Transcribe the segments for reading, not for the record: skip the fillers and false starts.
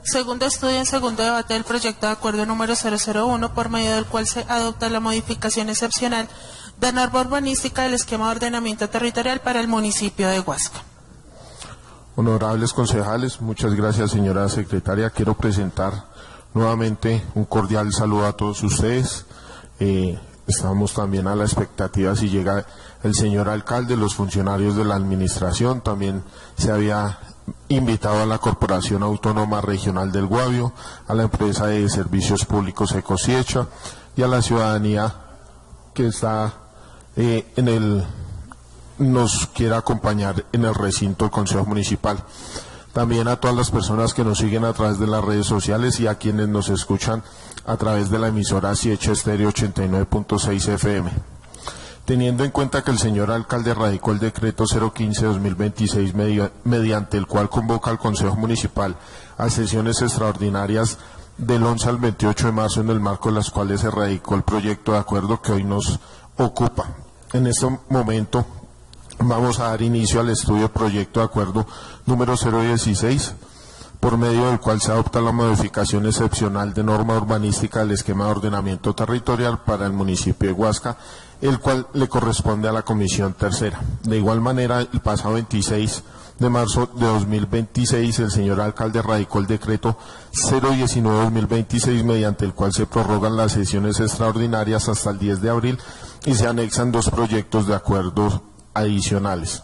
Segundo estudio en segundo debate del proyecto de acuerdo número 001, por medio del cual se adopta la modificación excepcional de norma urbanística del esquema de ordenamiento territorial para el municipio de Huasca. Honorables concejales, muchas gracias, señora secretaria. Quiero presentar nuevamente un cordial saludo a todos ustedes. Estamos también a la expectativa si llega el señor alcalde, los funcionarios de la administración. También se había invitado a la Corporación Autónoma Regional del Guavio, a la empresa de servicios públicos Ecosiecha y a la ciudadanía que está nos quiere acompañar en el recinto del Consejo Municipal. También a todas las personas que nos siguen a través de las redes sociales y a quienes nos escuchan a través de la emisora Siecha Estéreo 89.6 FM. Teniendo en cuenta que el señor alcalde radicó el decreto 015-2026 mediante el cual convoca al Consejo Municipal a sesiones extraordinarias del 11 al 28 de marzo, en el marco de las cuales se radicó el proyecto de acuerdo que hoy nos ocupa. En este momento vamos a dar inicio al estudio del proyecto de acuerdo número 016, por medio del cual se adopta la modificación excepcional de norma urbanística del esquema de ordenamiento territorial para el municipio de Huasca, el cual le corresponde a la Comisión Tercera. De igual manera, el pasado 26 de marzo de 2026, el señor alcalde radicó el decreto 019-2026, mediante el cual se prorrogan las sesiones extraordinarias hasta el 10 de abril y se anexan dos proyectos de acuerdos adicionales.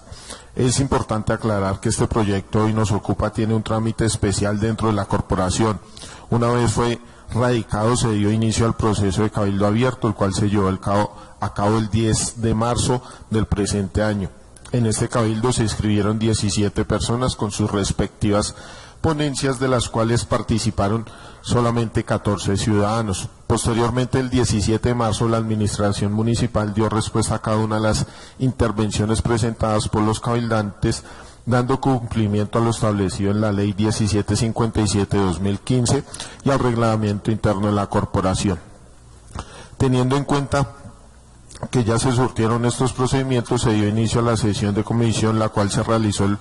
Es importante aclarar que este proyecto hoy nos ocupa tiene un trámite especial dentro de la corporación. Una vez fue radicado, se dio inicio al proceso de cabildo abierto, el cual se llevó a cabo el 10 de marzo del presente año. En este cabildo se inscribieron 17 personas con sus respectivas ponencias, de las cuales participaron solamente 14 ciudadanos. Posteriormente, el 17 de marzo, la administración municipal dio respuesta a cada una de las intervenciones presentadas por los cabildantes, dando cumplimiento a lo establecido en la Ley 1757-2015 y al reglamento interno de la corporación. Teniendo en cuenta que ya se surtieron estos procedimientos, se dio inicio a la sesión de comisión, la cual se realizó el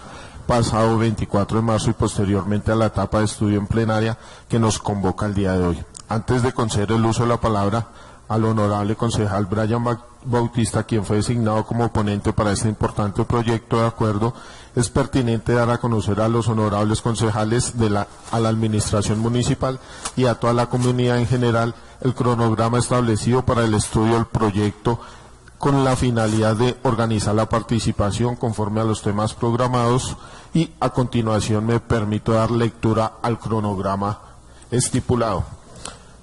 pasado 24 de marzo y posteriormente a la etapa de estudio en plenaria que nos convoca el día de hoy. Antes de conceder el uso de la palabra al honorable concejal Brian Bautista, quien fue designado como ponente para este importante proyecto de acuerdo, es pertinente dar a conocer a los honorables concejales a la administración municipal y a toda la comunidad en general el cronograma establecido para el estudio del proyecto, con la finalidad de organizar la participación conforme a los temas programados, y a continuación me permito dar lectura al cronograma estipulado.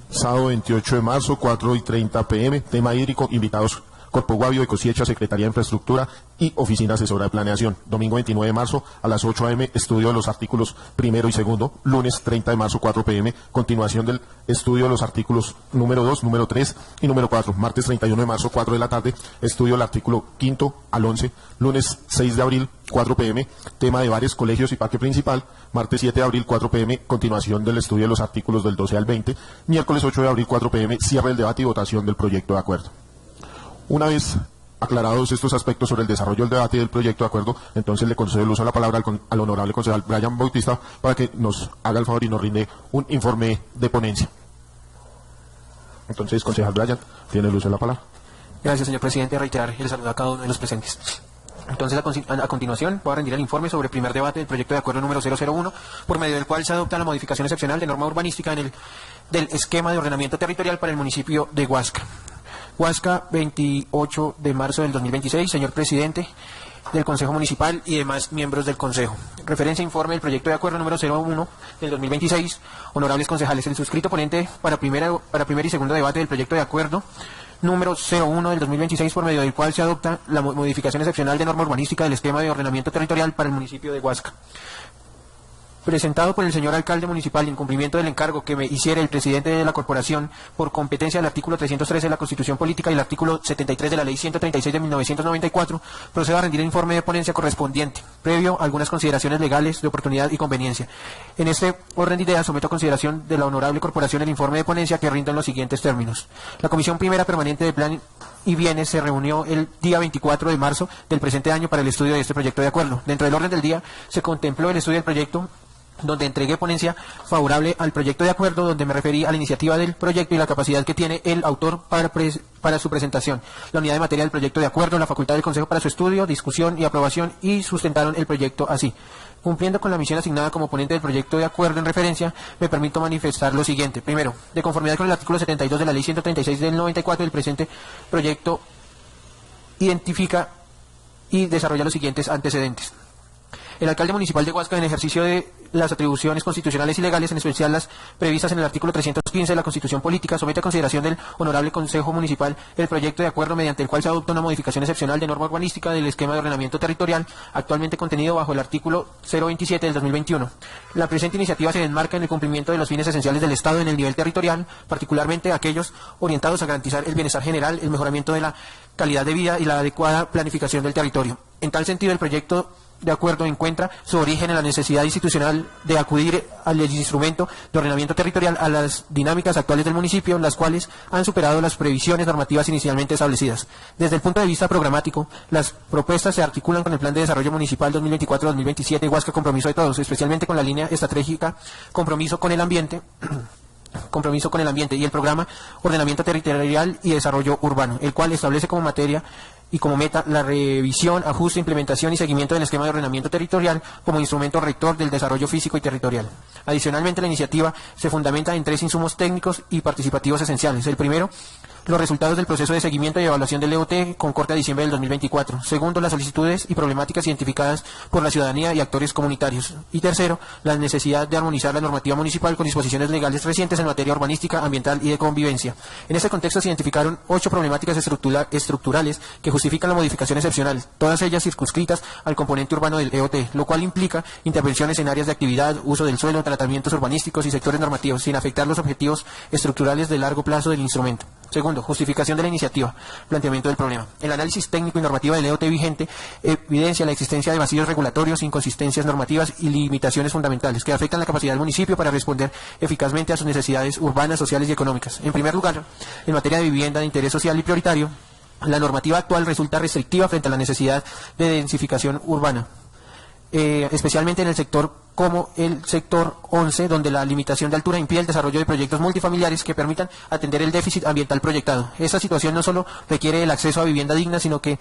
Sábado 28 de marzo, 4:30 p.m, tema hídrico, invitados Corpo Guavio, Ecosiecha, Secretaría de Infraestructura y Oficina Asesora de Planeación. Domingo 29 de marzo a las 8 a.m, estudio de los artículos primero y segundo. Lunes 30 de marzo, 4 p.m, continuación del estudio de los artículos número 2, número 3 y número 4. Martes 31 de marzo, 4 de la tarde, estudio del artículo 5 al 11. Lunes 6 de abril, 4 p.m, tema de bares, colegios y parque principal. Martes 7 de abril, 4 p.m, continuación del estudio de los artículos del 12 al 20. Miércoles 8 de abril, 4 p.m, cierre del debate y votación del proyecto de acuerdo. Una vez aclarados estos aspectos sobre el desarrollo del debate y del proyecto de acuerdo, entonces le concedo el uso de la palabra al honorable concejal Brian Bautista para que nos haga el favor y nos rinde un informe de ponencia. Entonces, concejal Brian, tiene el uso de la palabra. Gracias, señor presidente. Reiterar el saludo a cada uno de los presentes. Entonces, a continuación, voy a rendir el informe sobre el primer debate del proyecto de acuerdo número 001, por medio del cual se adopta la modificación excepcional de norma urbanística del esquema de ordenamiento territorial para el municipio de Huasca. Huasca, 28 de marzo del 2026, señor presidente del Consejo Municipal y demás miembros del Consejo. Referencia e informe del proyecto de acuerdo número 01 del 2026. Honorables concejales, el suscrito ponente para primer y segundo debate del proyecto de acuerdo número 01 del 2026, por medio del cual se adopta la modificación excepcional de norma urbanística del esquema de ordenamiento territorial para el municipio de Huasca. Presentado por el señor alcalde municipal en cumplimiento del encargo que me hiciera el presidente de la corporación por competencia del artículo 313 de la Constitución Política y el artículo 73 de la Ley 136 de 1994, procedo a rendir el informe de ponencia correspondiente, previo a algunas consideraciones legales de oportunidad y conveniencia. En este orden de ideas someto a consideración de la honorable corporación el informe de ponencia, que rindo en los siguientes términos. La Comisión Primera Permanente de Plan y Bienes se reunió el día 24 de marzo del presente año para el estudio de este proyecto de acuerdo. Dentro del orden del día se contempló el estudio del proyecto donde entregué ponencia favorable al proyecto de acuerdo, donde me referí a la iniciativa del proyecto y la capacidad que tiene el autor para su presentación, la unidad de materia del proyecto de acuerdo, la facultad del Consejo para su estudio, discusión y aprobación, y sustentaron el proyecto así. Cumpliendo con la misión asignada como ponente del proyecto de acuerdo en referencia, me permito manifestar lo siguiente. Primero, de conformidad con el artículo 72 de la Ley 136 del 94, el presente proyecto identifica y desarrolla los siguientes antecedentes. El alcalde municipal de Huasca, en ejercicio de las atribuciones constitucionales y legales, en especial las previstas en el artículo 315 de la Constitución Política, somete a consideración del Honorable Consejo Municipal el proyecto de acuerdo mediante el cual se adopta una modificación excepcional de norma urbanística del esquema de ordenamiento territorial actualmente contenido bajo el artículo 027 del 2021. La presente iniciativa se enmarca en el cumplimiento de los fines esenciales del Estado en el nivel territorial, particularmente aquellos orientados a garantizar el bienestar general, el mejoramiento de la calidad de vida y la adecuada planificación del territorio. En tal sentido, el proyecto de acuerdo encuentra su origen en la necesidad institucional de acudir al instrumento de ordenamiento territorial a las dinámicas actuales del municipio, las cuales han superado las previsiones normativas inicialmente establecidas. Desde el punto de vista programático, las propuestas se articulan con el Plan de Desarrollo Municipal 2024-2027 Huasca Compromiso de Todos, especialmente con la línea estratégica Compromiso con el Ambiente y el programa Ordenamiento Territorial y Desarrollo Urbano, el cual establece como materia y como meta la revisión, ajuste, implementación y seguimiento del esquema de ordenamiento territorial como instrumento rector del desarrollo físico y territorial. Adicionalmente, la iniciativa se fundamenta en 3 insumos técnicos y participativos esenciales. El primero, los resultados del proceso de seguimiento y evaluación del EOT con corte a diciembre del 2024. Segundo, las solicitudes y problemáticas identificadas por la ciudadanía y actores comunitarios. Y tercero, la necesidad de armonizar la normativa municipal con disposiciones legales recientes en materia urbanística, ambiental y de convivencia. En este contexto se identificaron 8 problemáticas estructurales que justifican la modificación excepcional, todas ellas circunscritas al componente urbano del EOT, lo cual implica intervenciones en áreas de actividad, uso del suelo, tratamientos urbanísticos y sectores normativos, sin afectar los objetivos estructurales de largo plazo del instrumento. Segundo, justificación de la iniciativa, planteamiento del problema. El análisis técnico y normativo del EOT vigente evidencia la existencia de vacíos regulatorios, inconsistencias normativas y limitaciones fundamentales que afectan la capacidad del municipio para responder eficazmente a sus necesidades urbanas, sociales y económicas. En primer lugar, en materia de vivienda de interés social y prioritario, la normativa actual resulta restrictiva frente a la necesidad de densificación urbana, especialmente en el sector como el sector 11, donde la limitación de altura impide el desarrollo de proyectos multifamiliares que permitan atender el déficit ambiental proyectado. Esta situación no solo requiere el acceso a vivienda digna, sino que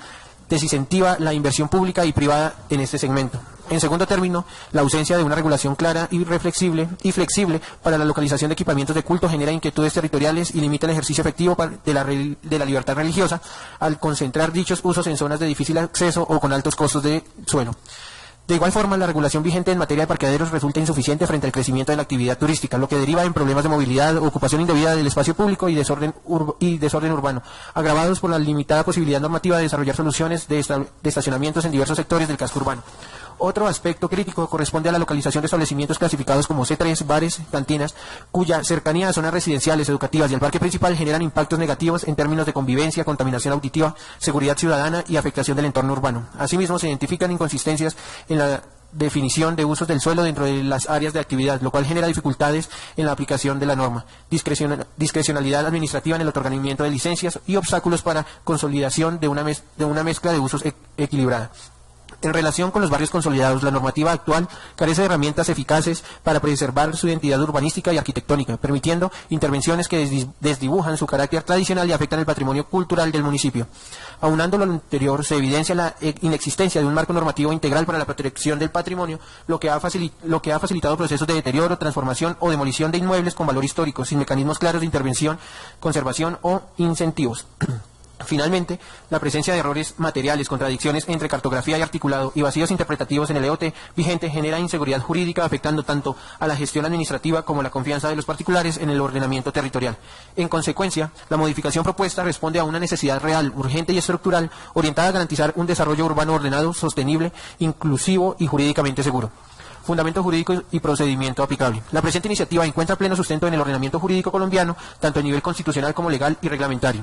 desincentiva la inversión pública y privada en este segmento. En segundo término, la ausencia de una regulación clara y flexible para la localización de equipamientos de culto genera inquietudes territoriales y limita el ejercicio efectivo de la libertad religiosa al concentrar dichos usos en zonas de difícil acceso o con altos costos de suelo. De igual forma, la regulación vigente en materia de parqueaderos resulta insuficiente frente al crecimiento de la actividad turística, lo que deriva en problemas de movilidad, ocupación indebida del espacio público y desorden urbano, agravados por la limitada posibilidad normativa de desarrollar soluciones de estacionamientos en diversos sectores del casco urbano. Otro aspecto crítico corresponde a la localización de establecimientos clasificados como C3, bares, cantinas, cuya cercanía a zonas residenciales, educativas y al parque principal generan impactos negativos en términos de convivencia, contaminación auditiva, seguridad ciudadana y afectación del entorno urbano. Asimismo, se identifican inconsistencias en la definición de usos del suelo dentro de las áreas de actividad, lo cual genera dificultades en la aplicación de la norma, discrecionalidad administrativa en el otorgamiento de licencias y obstáculos para consolidación de una mezcla de usos equilibrada. En relación con los barrios consolidados, la normativa actual carece de herramientas eficaces para preservar su identidad urbanística y arquitectónica, permitiendo intervenciones que desdibujan su carácter tradicional y afectan el patrimonio cultural del municipio. Aunando lo anterior, se evidencia la inexistencia de un marco normativo integral para la protección del patrimonio, lo que ha facilitado procesos de deterioro, transformación o demolición de inmuebles con valor histórico, sin mecanismos claros de intervención, conservación o incentivos. Finalmente, la presencia de errores materiales, contradicciones entre cartografía y articulado y vacíos interpretativos en el EOT vigente genera inseguridad jurídica, afectando tanto a la gestión administrativa como a la confianza de los particulares en el ordenamiento territorial. En consecuencia, la modificación propuesta responde a una necesidad real, urgente y estructural, orientada a garantizar un desarrollo urbano ordenado, sostenible, inclusivo y jurídicamente seguro. Fundamento jurídico y procedimiento aplicable. La presente iniciativa encuentra pleno sustento en el ordenamiento jurídico colombiano, tanto a nivel constitucional como legal y reglamentario.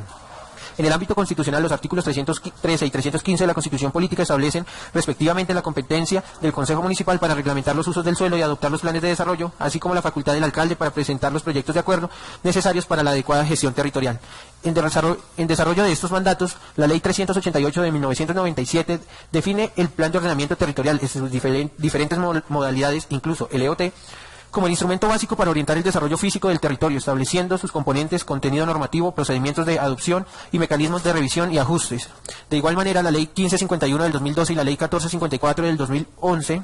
En el ámbito constitucional, los artículos 313 y 315 de la Constitución Política establecen respectivamente la competencia del Consejo Municipal para reglamentar los usos del suelo y adoptar los planes de desarrollo, así como la facultad del alcalde para presentar los proyectos de acuerdo necesarios para la adecuada gestión territorial. En desarrollo de estos mandatos, la Ley 388 de 1997 define el Plan de Ordenamiento Territorial en sus diferentes modalidades, incluso el EOT, como el instrumento básico para orientar el desarrollo físico del territorio, estableciendo sus componentes, contenido normativo, procedimientos de adopción y mecanismos de revisión y ajustes. De igual manera, la Ley 1551 del 2012 y la Ley 1454 del 2011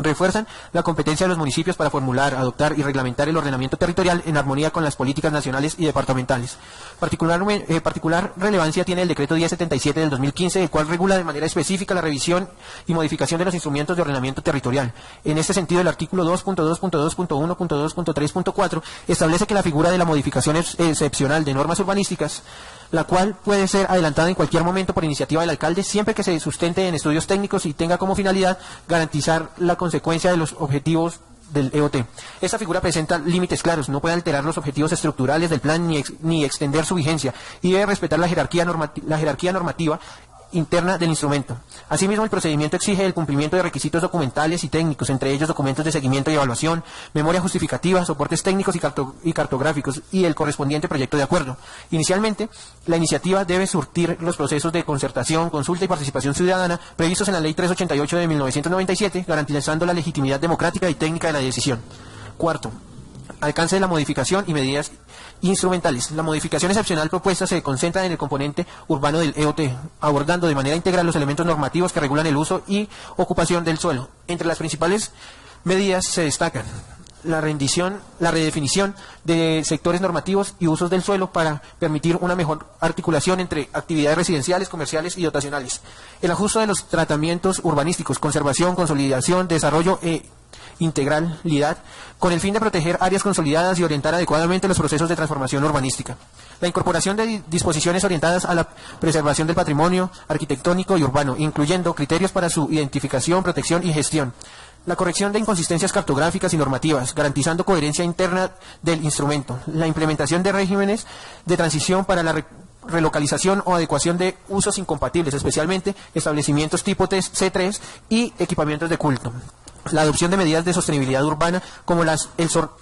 refuerzan la competencia de los municipios para formular, adoptar y reglamentar el ordenamiento territorial en armonía con las políticas nacionales y departamentales. Particular relevancia tiene el decreto 1077 del 2015, el cual regula de manera específica la revisión y modificación de los instrumentos de ordenamiento territorial. En este sentido, el artículo 2.2.2.1.2.3.4 establece que la figura de la modificación excepcional de normas urbanísticas, la cual puede ser adelantada en cualquier momento por iniciativa del alcalde, siempre que se sustente en estudios técnicos y tenga como finalidad garantizar la consecuencia de los objetivos del EOT. Esta figura presenta límites claros, no puede alterar los objetivos estructurales del plan ni extender su vigencia, y debe respetar la jerarquía normativa interna del instrumento. Asimismo, el procedimiento exige el cumplimiento de requisitos documentales y técnicos, entre ellos documentos de seguimiento y evaluación, memoria justificativa, soportes técnicos y cartográficos y el correspondiente proyecto de acuerdo. Inicialmente, la iniciativa debe surtir los procesos de concertación, consulta y participación ciudadana previstos en la Ley 388 de 1997, garantizando la legitimidad democrática y técnica de la decisión. Cuarto, alcance de la modificación y medidas instrumentales. La modificación excepcional propuesta se concentra en el componente urbano del EOT, abordando de manera integral los elementos normativos que regulan el uso y ocupación del suelo. Entre las principales medidas se destacan la redefinición de sectores normativos y usos del suelo para permitir una mejor articulación entre actividades residenciales, comerciales y dotacionales, el ajuste de los tratamientos urbanísticos, conservación, consolidación, desarrollo integralidad, con el fin de proteger áreas consolidadas y orientar adecuadamente los procesos de transformación urbanística. La incorporación de disposiciones orientadas a la preservación del patrimonio arquitectónico y urbano, incluyendo criterios para su identificación, protección y gestión. La corrección de inconsistencias cartográficas y normativas, garantizando coherencia interna del instrumento. La implementación de regímenes de transición para la relocalización o adecuación de usos incompatibles, especialmente establecimientos tipo C3 y equipamientos de culto. La adopción de medidas de sostenibilidad urbana como el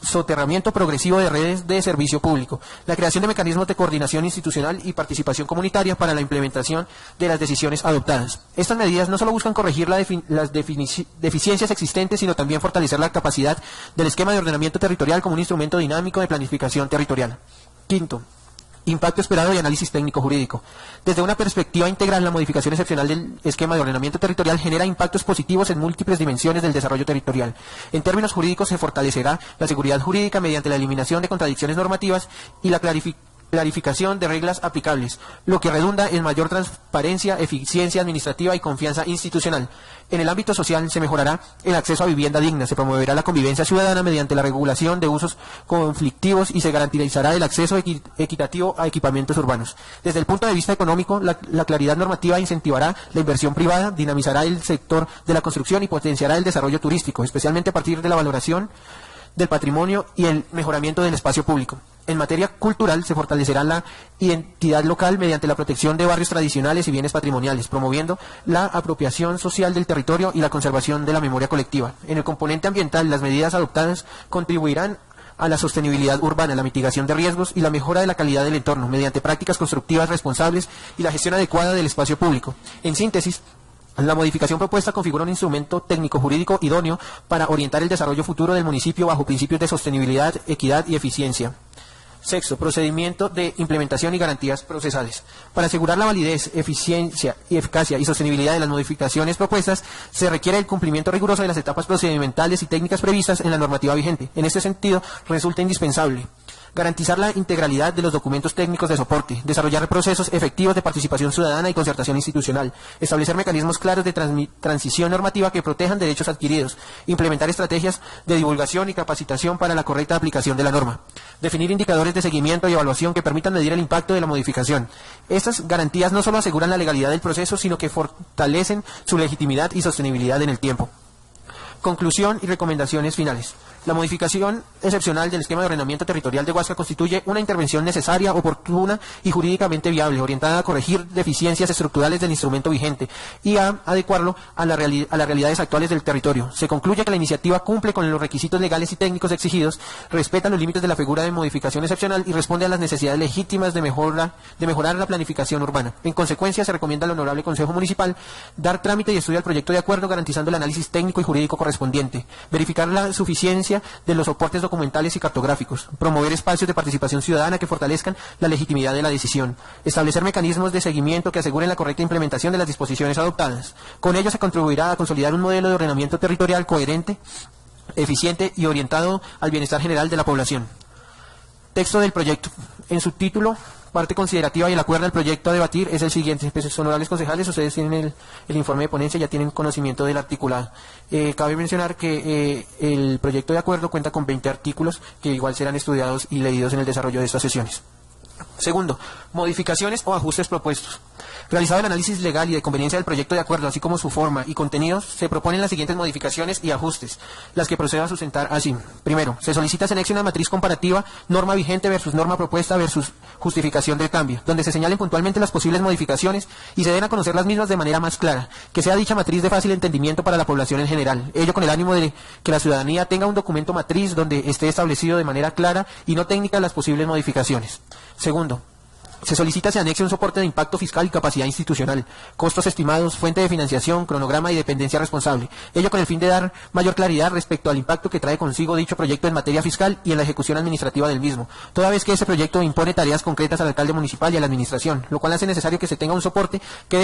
soterramiento progresivo de redes de servicio público, la creación de mecanismos de coordinación institucional y participación comunitaria para la implementación de las decisiones adoptadas. Estas medidas no solo buscan corregir las deficiencias existentes, sino también fortalecer la capacidad del esquema de ordenamiento territorial como un instrumento dinámico de planificación territorial. Quinto, impacto esperado y análisis técnico-jurídico. Desde una perspectiva integral, la modificación excepcional del esquema de ordenamiento territorial genera impactos positivos en múltiples dimensiones del desarrollo territorial. En términos jurídicos, se fortalecerá la seguridad jurídica mediante la eliminación de contradicciones normativas y la clarificación de reglas aplicables, lo que redunda en mayor transparencia, eficiencia administrativa y confianza institucional. En el ámbito social se mejorará el acceso a vivienda digna, se promoverá la convivencia ciudadana mediante la regulación de usos conflictivos y se garantizará el acceso equitativo a equipamientos urbanos. Desde el punto de vista económico, la claridad normativa incentivará la inversión privada, dinamizará el sector de la construcción y potenciará el desarrollo turístico, especialmente a partir de la valoración del patrimonio y el mejoramiento del espacio público. En materia cultural, se fortalecerá la identidad local mediante la protección de barrios tradicionales y bienes patrimoniales, promoviendo la apropiación social del territorio y la conservación de la memoria colectiva. En el componente ambiental, las medidas adoptadas contribuirán a la sostenibilidad urbana, la mitigación de riesgos y la mejora de la calidad del entorno, mediante prácticas constructivas responsables y la gestión adecuada del espacio público. En síntesis, la modificación propuesta configura un instrumento técnico-jurídico idóneo para orientar el desarrollo futuro del municipio bajo principios de sostenibilidad, equidad y eficiencia. Sexto, procedimiento de implementación y garantías procesales. Para asegurar la validez, eficiencia y eficacia y sostenibilidad de las modificaciones propuestas, se requiere el cumplimiento riguroso de las etapas procedimentales y técnicas previstas en la normativa vigente. En este sentido, resulta indispensable garantizar la integralidad de los documentos técnicos de soporte, desarrollar procesos efectivos de participación ciudadana y concertación institucional, establecer mecanismos claros de transición normativa que protejan derechos adquiridos, implementar estrategias de divulgación y capacitación para la correcta aplicación de la norma, definir indicadores de seguimiento y evaluación que permitan medir el impacto de la modificación. Estas garantías no solo aseguran la legalidad del proceso, sino que fortalecen su legitimidad y sostenibilidad en el tiempo. Conclusión y recomendaciones finales. La modificación excepcional del esquema de ordenamiento territorial de Huasca constituye una intervención necesaria, oportuna y jurídicamente viable, orientada a corregir deficiencias estructurales del instrumento vigente y a adecuarlo a las realidades actuales del territorio. Se concluye que la iniciativa cumple con los requisitos legales y técnicos exigidos, respeta los límites de la figura de modificación excepcional y responde a las necesidades legítimas de mejorar la planificación urbana. En consecuencia, se recomienda al Honorable Consejo Municipal dar trámite y estudio al proyecto de acuerdo, garantizando el análisis técnico y jurídico correspondiente, verificar la suficiencia de los soportes documentales y cartográficos, promover espacios de participación ciudadana que fortalezcan la legitimidad de la decisión, establecer mecanismos de seguimiento que aseguren la correcta implementación de las disposiciones adoptadas. Con ello se contribuirá a consolidar un modelo de ordenamiento territorial coherente, eficiente y orientado al bienestar general de la población. Texto del proyecto. En su título, parte considerativa y el acuerdo del proyecto a debatir es el siguiente. Pues, honorables concejales, ustedes tienen el informe de ponencia, ya tienen conocimiento del articulado. Cabe mencionar que el proyecto de acuerdo cuenta con 20 artículos que igual serán estudiados y leídos en el desarrollo de estas sesiones. Segundo, modificaciones o ajustes propuestos. Realizado el análisis legal y de conveniencia del proyecto de acuerdo, así como su forma y contenidos, se proponen las siguientes modificaciones y ajustes, las que procedo a sustentar así. Primero, se solicita se anexe una matriz comparativa, norma vigente versus norma propuesta versus justificación del cambio, donde se señalen puntualmente las posibles modificaciones y se den a conocer las mismas de manera más clara, que sea dicha matriz de fácil entendimiento para la población en general, ello con el ánimo de que la ciudadanía tenga un documento matriz donde esté establecido de manera clara y no técnica las posibles modificaciones. Segundo, se solicita se anexe un soporte de impacto fiscal y capacidad institucional, costos estimados, fuente de financiación, cronograma y dependencia responsable. Ello con el fin de dar mayor claridad respecto al impacto que trae consigo dicho proyecto en materia fiscal y en la ejecución administrativa del mismo, toda vez que ese proyecto impone tareas concretas al alcalde municipal y a la administración, lo cual hace necesario que se tenga un soporte que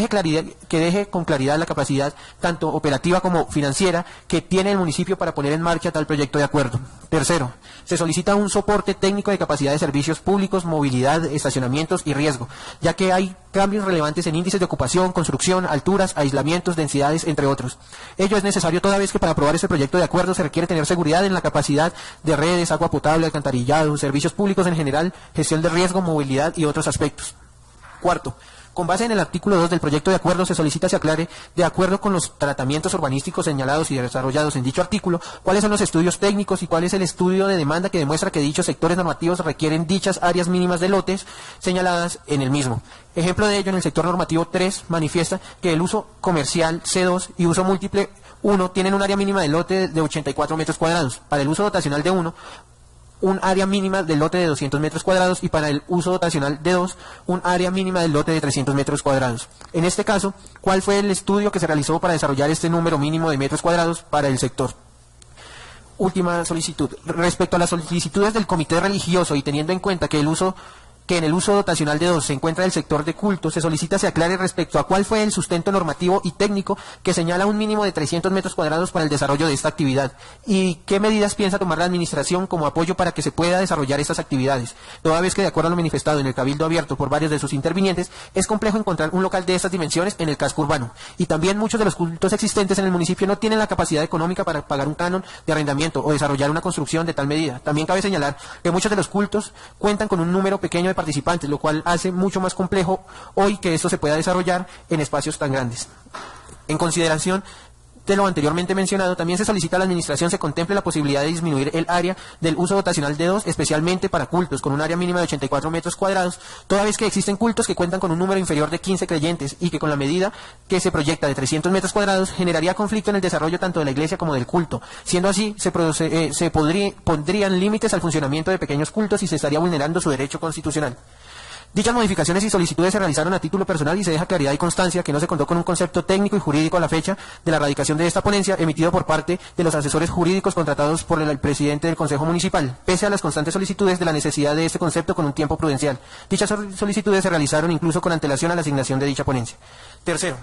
deje con claridad la capacidad tanto operativa como financiera que tiene el municipio para poner en marcha tal proyecto de acuerdo. Tercero, se solicita un soporte técnico de capacidad de servicios públicos, movilidad, estacionamientos y riesgo, ya que hay cambios relevantes en índices de ocupación, construcción, alturas, aislamientos, densidades, entre otros. Ello es necesario toda vez que para aprobar este proyecto de acuerdo se requiere tener seguridad en la capacidad de redes, agua potable, alcantarillado, servicios públicos en general, gestión de riesgo, movilidad y otros aspectos. Cuarto, con base en el artículo 2 del proyecto de acuerdo se solicita se aclare, de acuerdo con los tratamientos urbanísticos señalados y desarrollados en dicho artículo, cuáles son los estudios técnicos y cuál es el estudio de demanda que demuestra que dichos sectores normativos requieren dichas áreas mínimas de lotes señaladas en el mismo. Ejemplo de ello, en el sector normativo 3 manifiesta que el uso comercial C2 y uso múltiple 1 tienen un área mínima de lote de 84 metros cuadrados. Para el uso dotacional de 1, un área mínima del lote de 200 metros cuadrados y para el uso dotacional de 2, un área mínima del lote de 300 metros cuadrados. En este caso, ¿cuál fue el estudio que se realizó para desarrollar este número mínimo de metros cuadrados para el sector? Última solicitud. Respecto a las solicitudes del comité religioso y teniendo en cuenta que en el uso dotacional de 2 se encuentra el sector de culto, se solicita se aclare respecto a cuál fue el sustento normativo y técnico que señala un mínimo de 300 metros cuadrados para el desarrollo de esta actividad y qué medidas piensa tomar la administración como apoyo para que se pueda desarrollar estas actividades, toda vez que de acuerdo a lo manifestado en el cabildo abierto por varios de sus intervinientes, es complejo encontrar un local de estas dimensiones en el casco urbano y también muchos de los cultos existentes en el municipio no tienen la capacidad económica para pagar un canon de arrendamiento o desarrollar una construcción de tal medida. También cabe señalar que muchos de los cultos cuentan con un número pequeño de participantes, lo cual hace mucho más complejo hoy que esto se pueda desarrollar en espacios tan grandes. En consideración de lo anteriormente mencionado, también se solicita a la Administración se contemple la posibilidad de disminuir el área del uso dotacional de 2, especialmente para cultos, con un área mínima de 84 metros cuadrados, toda vez que existen cultos que cuentan con un número inferior de 15 creyentes y que con la medida que se proyecta de 300 metros cuadrados generaría conflicto en el desarrollo tanto de la iglesia como del culto. Siendo así, pondrían límites al funcionamiento de pequeños cultos y se estaría vulnerando su derecho constitucional. Dichas modificaciones y solicitudes se realizaron a título personal y se deja claridad y constancia que no se contó con un concepto técnico y jurídico a la fecha de la radicación de esta ponencia emitido por parte de los asesores jurídicos contratados por el presidente del Consejo Municipal, pese a las constantes solicitudes de la necesidad de este concepto con un tiempo prudencial. Dichas solicitudes se realizaron incluso con antelación a la asignación de dicha ponencia. Tercero,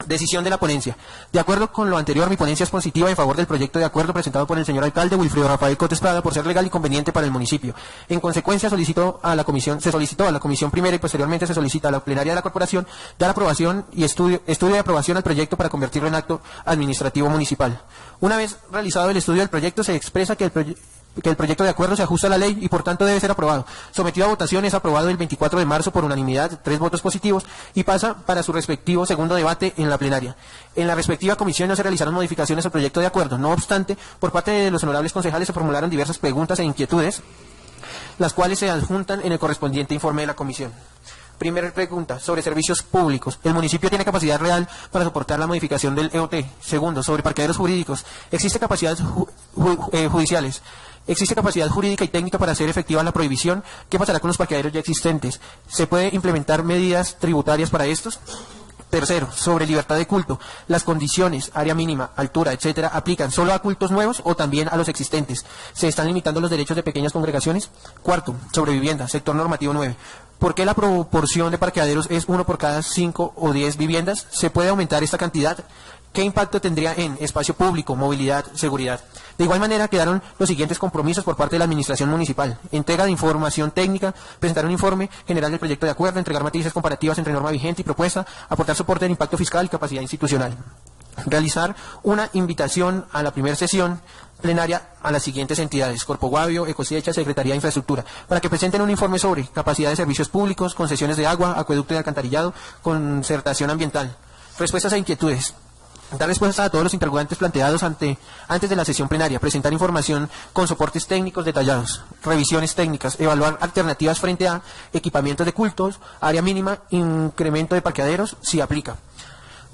decisión de la ponencia. De acuerdo con lo anterior, mi ponencia es positiva en favor del proyecto de acuerdo presentado por el señor alcalde Wilfrido Rafael Cotes Prada por ser legal y conveniente para el municipio. En consecuencia, se solicitó a la comisión primera y posteriormente se solicita a la plenaria de la corporación dar aprobación y estudio de aprobación al proyecto para convertirlo en acto administrativo municipal. Una vez realizado el estudio del proyecto, se expresa que que el proyecto de acuerdo se ajusta a la ley y por tanto debe ser aprobado. Sometido a votación, es aprobado el 24 de marzo por unanimidad, 3 votos positivos, y pasa para su respectivo segundo debate en la plenaria. En la respectiva comisión no se realizaron modificaciones al proyecto de acuerdo. No obstante, por parte de los honorables concejales se formularon diversas preguntas e inquietudes, las cuales se adjuntan en el correspondiente informe de la comisión. Primera pregunta, sobre servicios públicos. ¿El municipio tiene capacidad real para soportar la modificación del EOT? Segundo, sobre parqueaderos jurídicos. ¿Existe capacidades judiciales? ¿Existe capacidad jurídica y técnica para hacer efectiva la prohibición? ¿Qué pasará con los parqueaderos ya existentes? ¿Se puede implementar medidas tributarias para estos? Tercero, sobre libertad de culto. ¿Las condiciones, área mínima, altura, etcétera, aplican solo a cultos nuevos o también a los existentes? ¿Se están limitando los derechos de pequeñas congregaciones? Cuarto, sobre vivienda, sector normativo 9. ¿Por qué la proporción de parqueaderos es 1 por cada 5 o 10 viviendas? ¿Se puede aumentar esta cantidad? ¿Qué impacto tendría en espacio público, movilidad, seguridad? De igual manera, quedaron los siguientes compromisos por parte de la Administración Municipal. Entrega de información técnica, presentar un informe general del proyecto de acuerdo, entregar matrices comparativas entre norma vigente y propuesta, aportar soporte del impacto fiscal y capacidad institucional. Realizar una invitación a la primera sesión plenaria a las siguientes entidades: Corpo Guavio, Ecosiecha, Secretaría de Infraestructura, para que presenten un informe sobre capacidad de servicios públicos, concesiones de agua, acueducto y alcantarillado, concertación ambiental. Respuestas a inquietudes. Dar respuesta a todos los interrogantes planteados antes de la sesión plenaria, presentar información con soportes técnicos detallados, revisiones técnicas, evaluar alternativas frente a equipamientos de cultos, área mínima, incremento de parqueaderos, si aplica.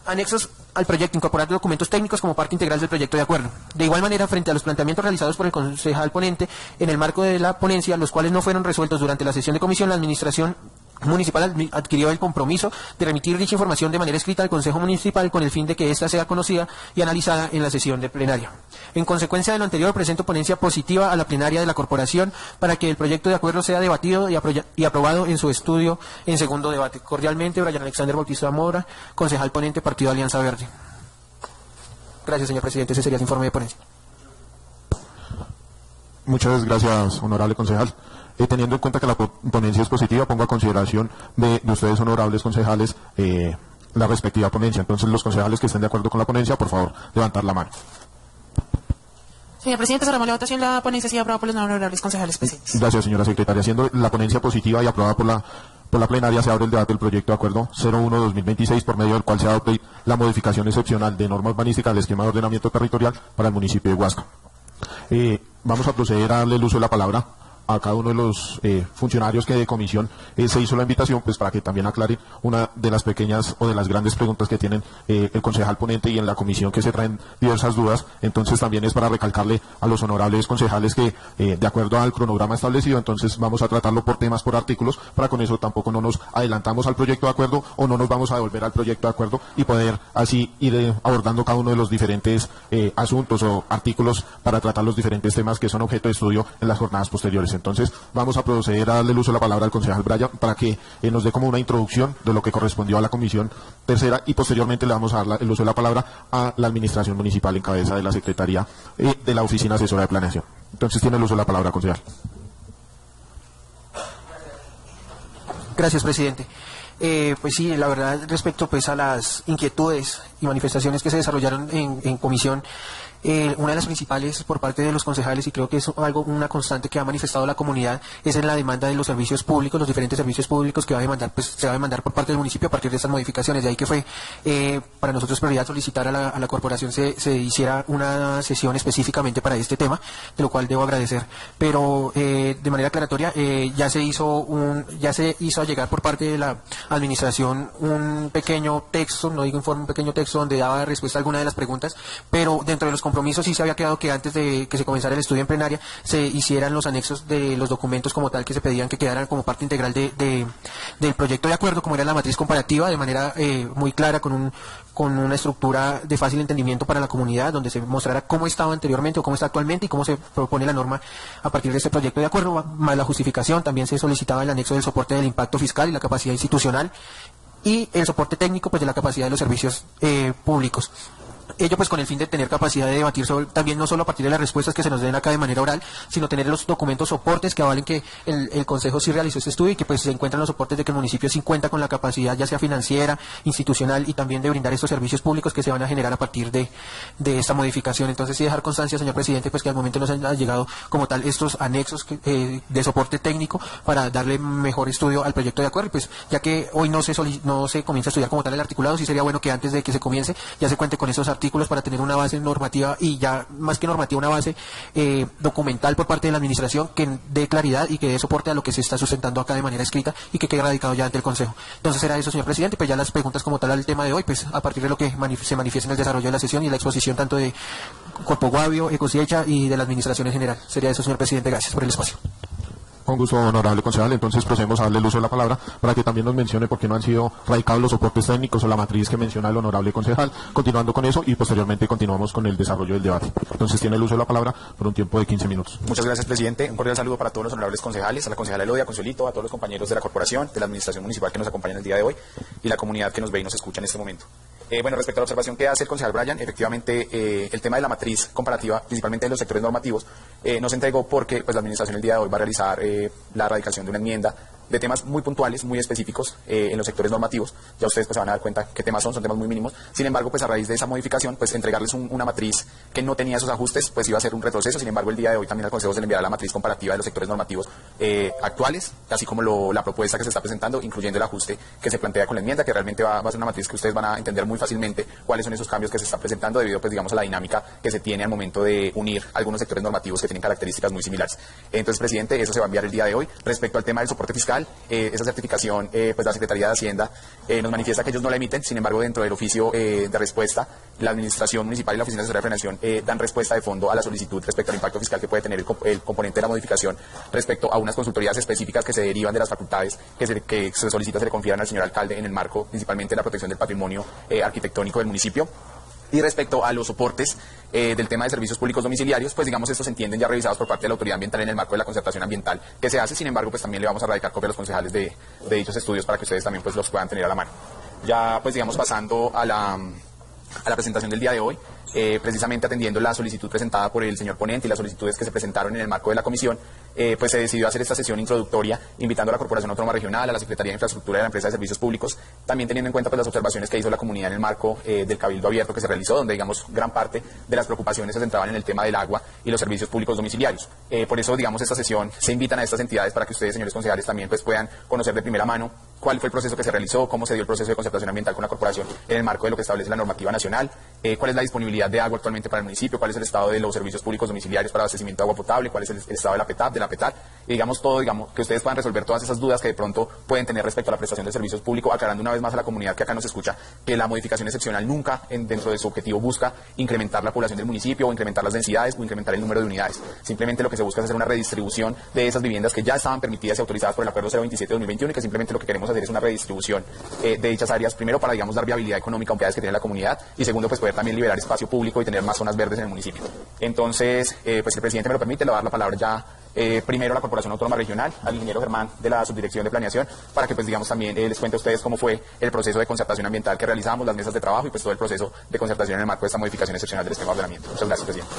Anexos al proyecto, incorporar documentos técnicos como parte integral del proyecto de acuerdo. De igual manera, frente a los planteamientos realizados por el concejal ponente en el marco de la ponencia, los cuales no fueron resueltos durante la sesión de comisión, la Administración Municipal adquirió el compromiso de remitir dicha información de manera escrita al Consejo Municipal con el fin de que ésta sea conocida y analizada en la sesión de plenaria. En consecuencia de lo anterior, presento ponencia positiva a la plenaria de la Corporación para que el proyecto de acuerdo sea debatido y aprobado en su estudio en segundo debate. Cordialmente, Brian Alexander Bautista Zamora, concejal ponente, Partido Alianza Verde. Gracias, señor presidente. Ese sería el informe de ponencia. Muchas gracias, honorable concejal. Teniendo en cuenta que la ponencia es positiva, pongo a consideración de ustedes, honorables concejales, la respectiva ponencia. Entonces, los concejales que estén de acuerdo con la ponencia, por favor, levantar la mano. Señor presidente, cerramos la votación. La ponencia sigue aprobada por los honorables concejales presentes. Gracias, señora secretaria. Siendo la ponencia positiva y aprobada por la plenaria, se abre el debate del proyecto de acuerdo 01-2026, por medio del cual se adopte la modificación excepcional de norma urbanística del esquema de ordenamiento territorial para el municipio de Huasca. Vamos a proceder a darle el uso de la palabra a cada uno de los funcionarios que de comisión se hizo la invitación, pues para que también aclaren una de las pequeñas o de las grandes preguntas que tienen el concejal ponente y en la comisión, que se traen diversas dudas. Entonces también es para recalcarle a los honorables concejales que de acuerdo al cronograma establecido, entonces vamos a tratarlo por temas, por artículos, para con eso tampoco no nos adelantamos al proyecto de acuerdo o no nos vamos a devolver al proyecto de acuerdo y poder así ir abordando cada uno de los diferentes asuntos o artículos para tratar los diferentes temas que son objeto de estudio en las jornadas posteriores. Entonces, vamos a proceder a darle el uso de la palabra al concejal Brian para que nos dé como una introducción de lo que correspondió a la comisión tercera y posteriormente le vamos a dar el uso de la palabra a la administración municipal en cabeza de la Secretaría de la Oficina Asesora de Planeación. Entonces, tiene el uso de la palabra, concejal. Gracias, presidente. Pues sí, la verdad, respecto pues a las inquietudes y manifestaciones que se desarrollaron en comisión, una de las principales por parte de los concejales, y creo que es una constante que ha manifestado la comunidad, es en la demanda de los servicios públicos, los diferentes servicios públicos que va a demandar, pues se va a demandar por parte del municipio a partir de estas modificaciones. De ahí que fue para nosotros prioridad solicitar a la corporación se hiciera una sesión específicamente para este tema, de lo cual debo agradecer. Pero de manera aclaratoria, ya se hizo llegar por parte de la administración un pequeño texto, no digo informe, un pequeño texto donde daba respuesta a alguna de las preguntas, pero dentro de los compromisos sí se había quedado que antes de que se comenzara el estudio en plenaria se hicieran los anexos de los documentos como tal que se pedían que quedaran como parte integral del proyecto de acuerdo, como era la matriz comparativa, de manera muy clara, con una estructura de fácil entendimiento para la comunidad, donde se mostrara cómo estaba anteriormente o cómo está actualmente y cómo se propone la norma a partir de este proyecto de acuerdo, más la justificación. También se solicitaba el anexo del soporte del impacto fiscal y la capacidad institucional y el soporte técnico pues de la capacidad de los servicios públicos. Ello pues con el fin de tener capacidad de debatir sobre, también no solo a partir de las respuestas que se nos den acá de manera oral, sino tener los documentos soportes que avalen que el Consejo sí realizó este estudio y que pues se encuentran los soportes de que el municipio sí cuenta con la capacidad ya sea financiera, institucional y también de brindar estos servicios públicos que se van a generar a partir de esta modificación. Entonces sí dejar constancia, señor presidente, pues que al momento nos han llegado como tal estos anexos de soporte técnico para darle mejor estudio al proyecto de acuerdo, y pues ya que hoy no se comienza a estudiar como tal el articulado, sí sería bueno que antes de que se comience ya se cuente con esos artículos para tener una base normativa y ya más que normativa una base documental por parte de la administración que dé claridad y que dé soporte a lo que se está sustentando acá de manera escrita y que quede radicado ya ante el Consejo. Entonces era eso, señor presidente, pues ya las preguntas como tal al tema de hoy, pues a partir de lo que se manifiesta en el desarrollo de la sesión y la exposición tanto de Corpo Guavio, Ecosiecha y de la administración en general. Sería eso, señor presidente, gracias por el espacio. Con gusto, honorable concejal. Entonces procedemos a darle el uso de la palabra para que también nos mencione por qué no han sido radicados los soportes técnicos o la matriz que menciona el honorable concejal, continuando con eso y posteriormente continuamos con el desarrollo del debate. Entonces tiene el uso de la palabra por un tiempo de 15 minutos. Muchas gracias, presidente. Un cordial saludo para todos los honorables concejales, a la concejala Elodia, a Consuelito, a todos los compañeros de la corporación, de la administración municipal que nos acompañan el día de hoy y la comunidad que nos ve y nos escucha en este momento. Bueno, respecto a la observación que hace el concejal Brian, efectivamente el tema de la matriz comparativa, principalmente de los sectores normativos, nos entregó porque pues, la administración el día de hoy va a realizar la radicación de una enmienda de temas muy puntuales, muy específicos en los sectores normativos. Ya ustedes pues, se van a dar cuenta qué temas son temas muy mínimos. Sin embargo, pues a raíz de esa modificación, pues entregarles una matriz que no tenía esos ajustes, pues iba a ser un retroceso. Sin embargo, el día de hoy también al Consejo se le enviará la matriz comparativa de los sectores normativos actuales, así como la propuesta que se está presentando, incluyendo el ajuste que se plantea con la enmienda, que realmente va a ser una matriz que ustedes van a entender muy fácilmente cuáles son esos cambios que se están presentando debido, pues digamos, a la dinámica que se tiene al momento de unir algunos sectores normativos que tienen características muy similares. Entonces, presidente, eso se va a enviar el día de hoy. Respecto al tema del soporte fiscal, esa certificación, pues la Secretaría de Hacienda nos manifiesta que ellos no la emiten. Sin embargo, dentro del oficio de respuesta, la Administración Municipal y la Oficina de Asesoría de Planeación dan respuesta de fondo a la solicitud respecto al impacto fiscal que puede tener el componente de la modificación respecto a unas consultorías específicas que se derivan de las facultades que se solicita se le confieran al señor alcalde en el marco principalmente de la protección del patrimonio arquitectónico del municipio. Y respecto a los soportes del tema de servicios públicos domiciliarios, pues digamos estos se entienden ya revisados por parte de la autoridad ambiental en el marco de la concertación ambiental que se hace. Sin embargo, pues también le vamos a radicar copia a los concejales de dichos estudios para que ustedes también pues los puedan tener a la mano. Ya pues digamos pasando a la presentación del día de hoy, precisamente atendiendo la solicitud presentada por el señor ponente y las solicitudes que se presentaron en el marco de la comisión, pues se decidió hacer esta sesión introductoria invitando a la Corporación Autónoma Regional, a la Secretaría de Infraestructura de la Empresa de Servicios Públicos, también teniendo en cuenta pues, las observaciones que hizo la comunidad en el marco del Cabildo Abierto que se realizó, donde digamos gran parte de las preocupaciones se centraban en el tema del agua y los servicios públicos domiciliarios. Por eso digamos esta sesión se invitan a estas entidades para que ustedes, señores concejales, también pues puedan conocer de primera mano cuál fue el proceso que se realizó, cómo se dio el proceso de concertación ambiental con la corporación en el marco de lo que establece la normativa nacional, cuál es la disponibilidad de agua actualmente para el municipio, cuál es el estado de los servicios públicos domiciliarios para abastecimiento de agua potable, cuál es el estado de la PETAP, de la PETAR, y digamos todo, digamos que ustedes puedan resolver todas esas dudas que de pronto pueden tener respecto a la prestación de servicios públicos, aclarando una vez más a la comunidad que acá nos escucha que la modificación excepcional nunca dentro de su objetivo busca incrementar la población del municipio o incrementar las densidades o incrementar el número de unidades. Simplemente lo que se busca es hacer una redistribución de esas viviendas que ya estaban permitidas y autorizadas por el Acuerdo 027-2021 y que simplemente lo que queremos hacer es una redistribución de dichas áreas, primero para digamos dar viabilidad económica a unidades que tiene la comunidad y segundo pues poder también liberar espacio público y tener más zonas verdes en el municipio. Entonces, pues si el presidente me lo permite, le voy a dar la palabra ya primero a la Corporación Autónoma Regional, al ingeniero Germán de la Subdirección de Planeación, para que pues digamos también les cuente a ustedes cómo fue el proceso de concertación ambiental que realizamos, las mesas de trabajo y pues todo el proceso de concertación en el marco de esta modificación excepcional del esquema de ordenamiento. Muchas gracias, presidente.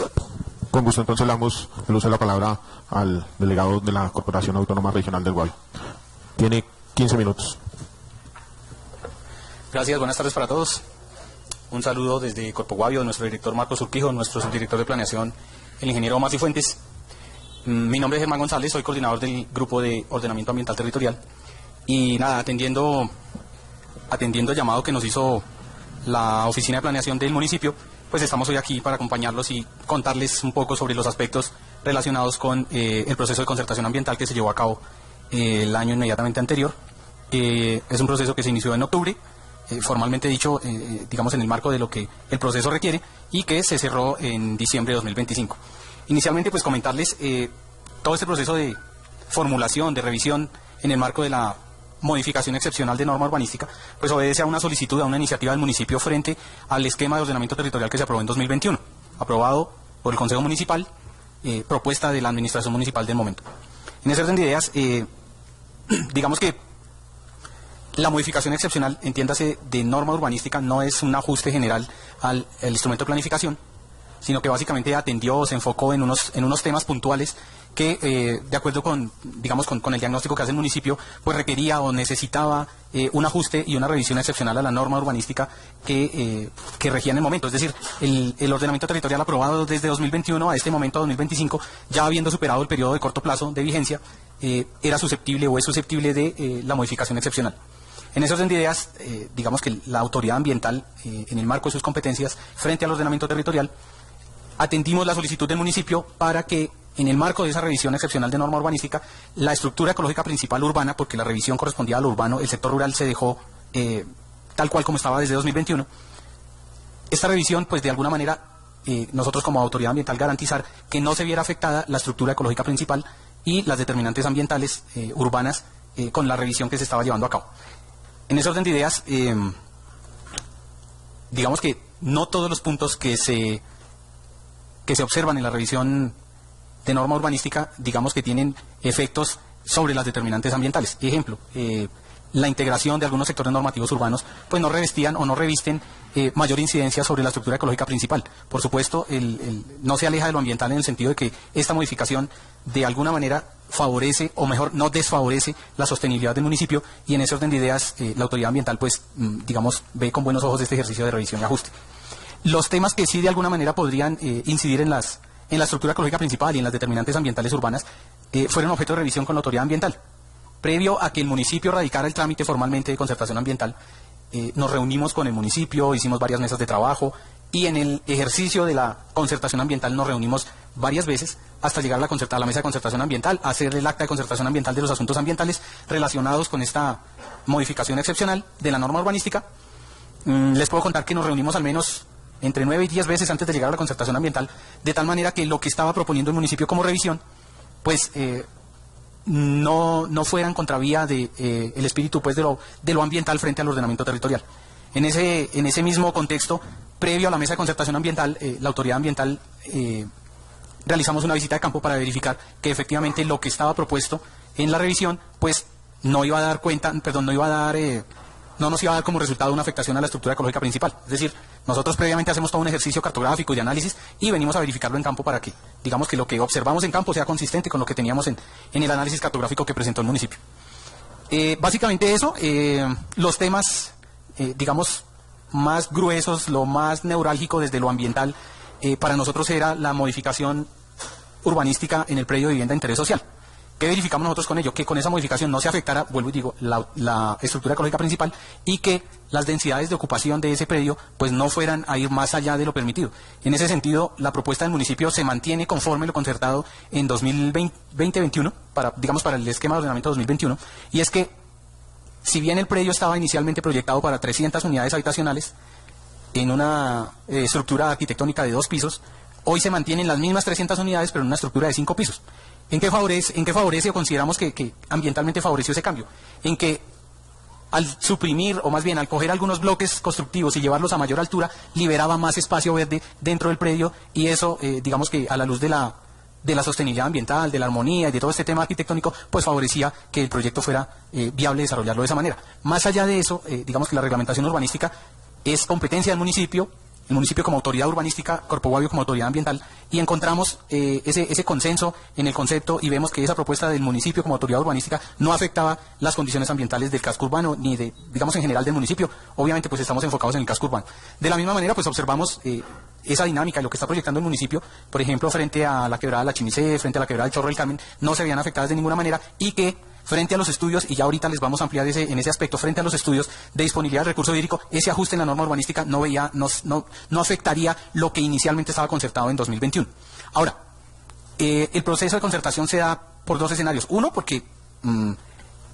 Con gusto, entonces le damos el uso de la palabra al delegado de la Corporación Autónoma Regional del Guavio. Tiene 15 minutos. Gracias, buenas tardes para todos. Un saludo desde Corpo Guavio, nuestro director Marcos Urquijo, nuestro subdirector de planeación, el ingeniero Omar Cifuentes. Mi nombre es Germán González, soy coordinador del Grupo de Ordenamiento Ambiental Territorial. Y nada, atendiendo el llamado que nos hizo la Oficina de Planeación del municipio, pues estamos hoy aquí para acompañarlos y contarles un poco sobre los aspectos relacionados con el proceso de concertación ambiental que se llevó a cabo el año inmediatamente anterior. Es un proceso que se inició en octubre, formalmente dicho, digamos en el marco de lo que el proceso requiere, y que se cerró en diciembre de 2025. Inicialmente, pues comentarles todo este proceso de formulación, de revisión en el marco de la modificación excepcional de norma urbanística, pues obedece a una solicitud, a una iniciativa del municipio frente al esquema de ordenamiento territorial que se aprobó en 2021, aprobado por el Consejo Municipal, propuesta de la Administración Municipal del momento. En ese orden de ideas, digamos que La modificación excepcional, entiéndase, de norma urbanística, no es un ajuste general al instrumento de planificación, sino que básicamente atendió o se enfocó en unos temas puntuales que, de acuerdo con, digamos, con el diagnóstico que hace el municipio, pues requería o necesitaba un ajuste y una revisión excepcional a la norma urbanística que regía en el momento. Es decir, el ordenamiento territorial aprobado desde 2021 a este momento, 2025, ya habiendo superado el periodo de corto plazo de vigencia, era susceptible o es susceptible de la modificación excepcional. En ese orden de ideas, digamos que la autoridad ambiental, en el marco de sus competencias frente al ordenamiento territorial, atendimos la solicitud del municipio para que, en el marco de esa revisión excepcional de norma urbanística, la estructura ecológica principal urbana, porque la revisión correspondía a lo urbano, el sector rural se dejó tal cual como estaba desde 2021. Esta revisión, pues de alguna manera, nosotros como autoridad ambiental garantizar que no se viera afectada la estructura ecológica principal y las determinantes ambientales urbanas con la revisión que se estaba llevando a cabo. En ese orden de ideas, digamos que no todos los puntos que se observan en la revisión de norma urbanística, digamos que tienen efectos sobre las determinantes ambientales. Ejemplo, la integración de algunos sectores normativos urbanos, pues no revestían o no revisten mayor incidencia sobre la estructura ecológica principal. Por supuesto, no se aleja de lo ambiental en el sentido de que esta modificación de alguna manera favorece, o mejor, no desfavorece la sostenibilidad del municipio, y en ese orden de ideas la autoridad ambiental, pues, digamos, ve con buenos ojos este ejercicio de revisión y ajuste. Los temas que sí de alguna manera podrían incidir en la estructura ecológica principal y en las determinantes ambientales urbanas fueron objeto de revisión con la autoridad ambiental. Previo a que el municipio radicara el trámite formalmente de concertación ambiental, nos reunimos con el municipio, hicimos varias mesas de trabajo y en el ejercicio de la concertación ambiental nos reunimos varias veces hasta llegar a la mesa de concertación ambiental, a hacer el acta de concertación ambiental de los asuntos ambientales relacionados con esta modificación excepcional de la norma urbanística. Les puedo contar que nos reunimos al menos entre 9 y 10 veces antes de llegar a la concertación ambiental, de tal manera que lo que estaba proponiendo el municipio como revisión, pues no fuera en contravía de el espíritu pues de lo ambiental frente al ordenamiento territorial. En ese mismo contexto, previo a la mesa de concertación ambiental, la autoridad ambiental realizamos una visita de campo para verificar que efectivamente lo que estaba propuesto en la revisión, pues no nos iba a dar como resultado una afectación a la estructura ecológica principal. Es decir, nosotros previamente hacemos todo un ejercicio cartográfico y de análisis y venimos a verificarlo en campo para que, digamos, que lo que observamos en campo sea consistente con lo que teníamos en el análisis cartográfico que presentó el municipio. Básicamente eso, los temas, digamos, más gruesos, lo más neurálgico desde lo ambiental, para nosotros era la modificación urbanística en el predio de vivienda de interés social. ¿Qué verificamos nosotros con ello? Que con esa modificación no se afectara, vuelvo y digo, la estructura ecológica principal y que las densidades de ocupación de ese predio pues no fueran a ir más allá de lo permitido. En ese sentido, la propuesta del municipio se mantiene conforme lo concertado en 2021, para el esquema de ordenamiento 2021, y es que si bien el predio estaba inicialmente proyectado para 300 unidades habitacionales en una estructura arquitectónica de 2 pisos, hoy se mantienen las mismas 300 unidades pero en una estructura de 5 pisos. ¿En qué favorece o consideramos que ambientalmente favoreció ese cambio? En que al suprimir, o más bien al coger algunos bloques constructivos y llevarlos a mayor altura, liberaba más espacio verde dentro del predio, y eso, digamos que a la luz de la sostenibilidad ambiental, de la armonía y de todo este tema arquitectónico, pues favorecía que el proyecto fuera viable desarrollarlo de esa manera. Más allá de eso, digamos que la reglamentación urbanística es competencia del municipio, el municipio como autoridad urbanística, Corpo Guavio como autoridad ambiental, y encontramos ese consenso en el concepto y vemos que esa propuesta del municipio como autoridad urbanística no afectaba las condiciones ambientales del casco urbano, ni digamos en general del municipio. Obviamente pues estamos enfocados en el casco urbano. De la misma manera pues observamos esa dinámica de lo que está proyectando el municipio, por ejemplo, frente a la quebrada de la Chinicé, frente a la quebrada del Chorro del Carmen, no se veían afectadas de ninguna manera, y que frente a los estudios, y ya ahorita les vamos a ampliar en ese aspecto, frente a los estudios de disponibilidad del recurso hídrico, ese ajuste en la norma urbanística no afectaría lo que inicialmente estaba concertado en 2021. Ahora, el proceso de concertación se da por 2 escenarios. Uno, porque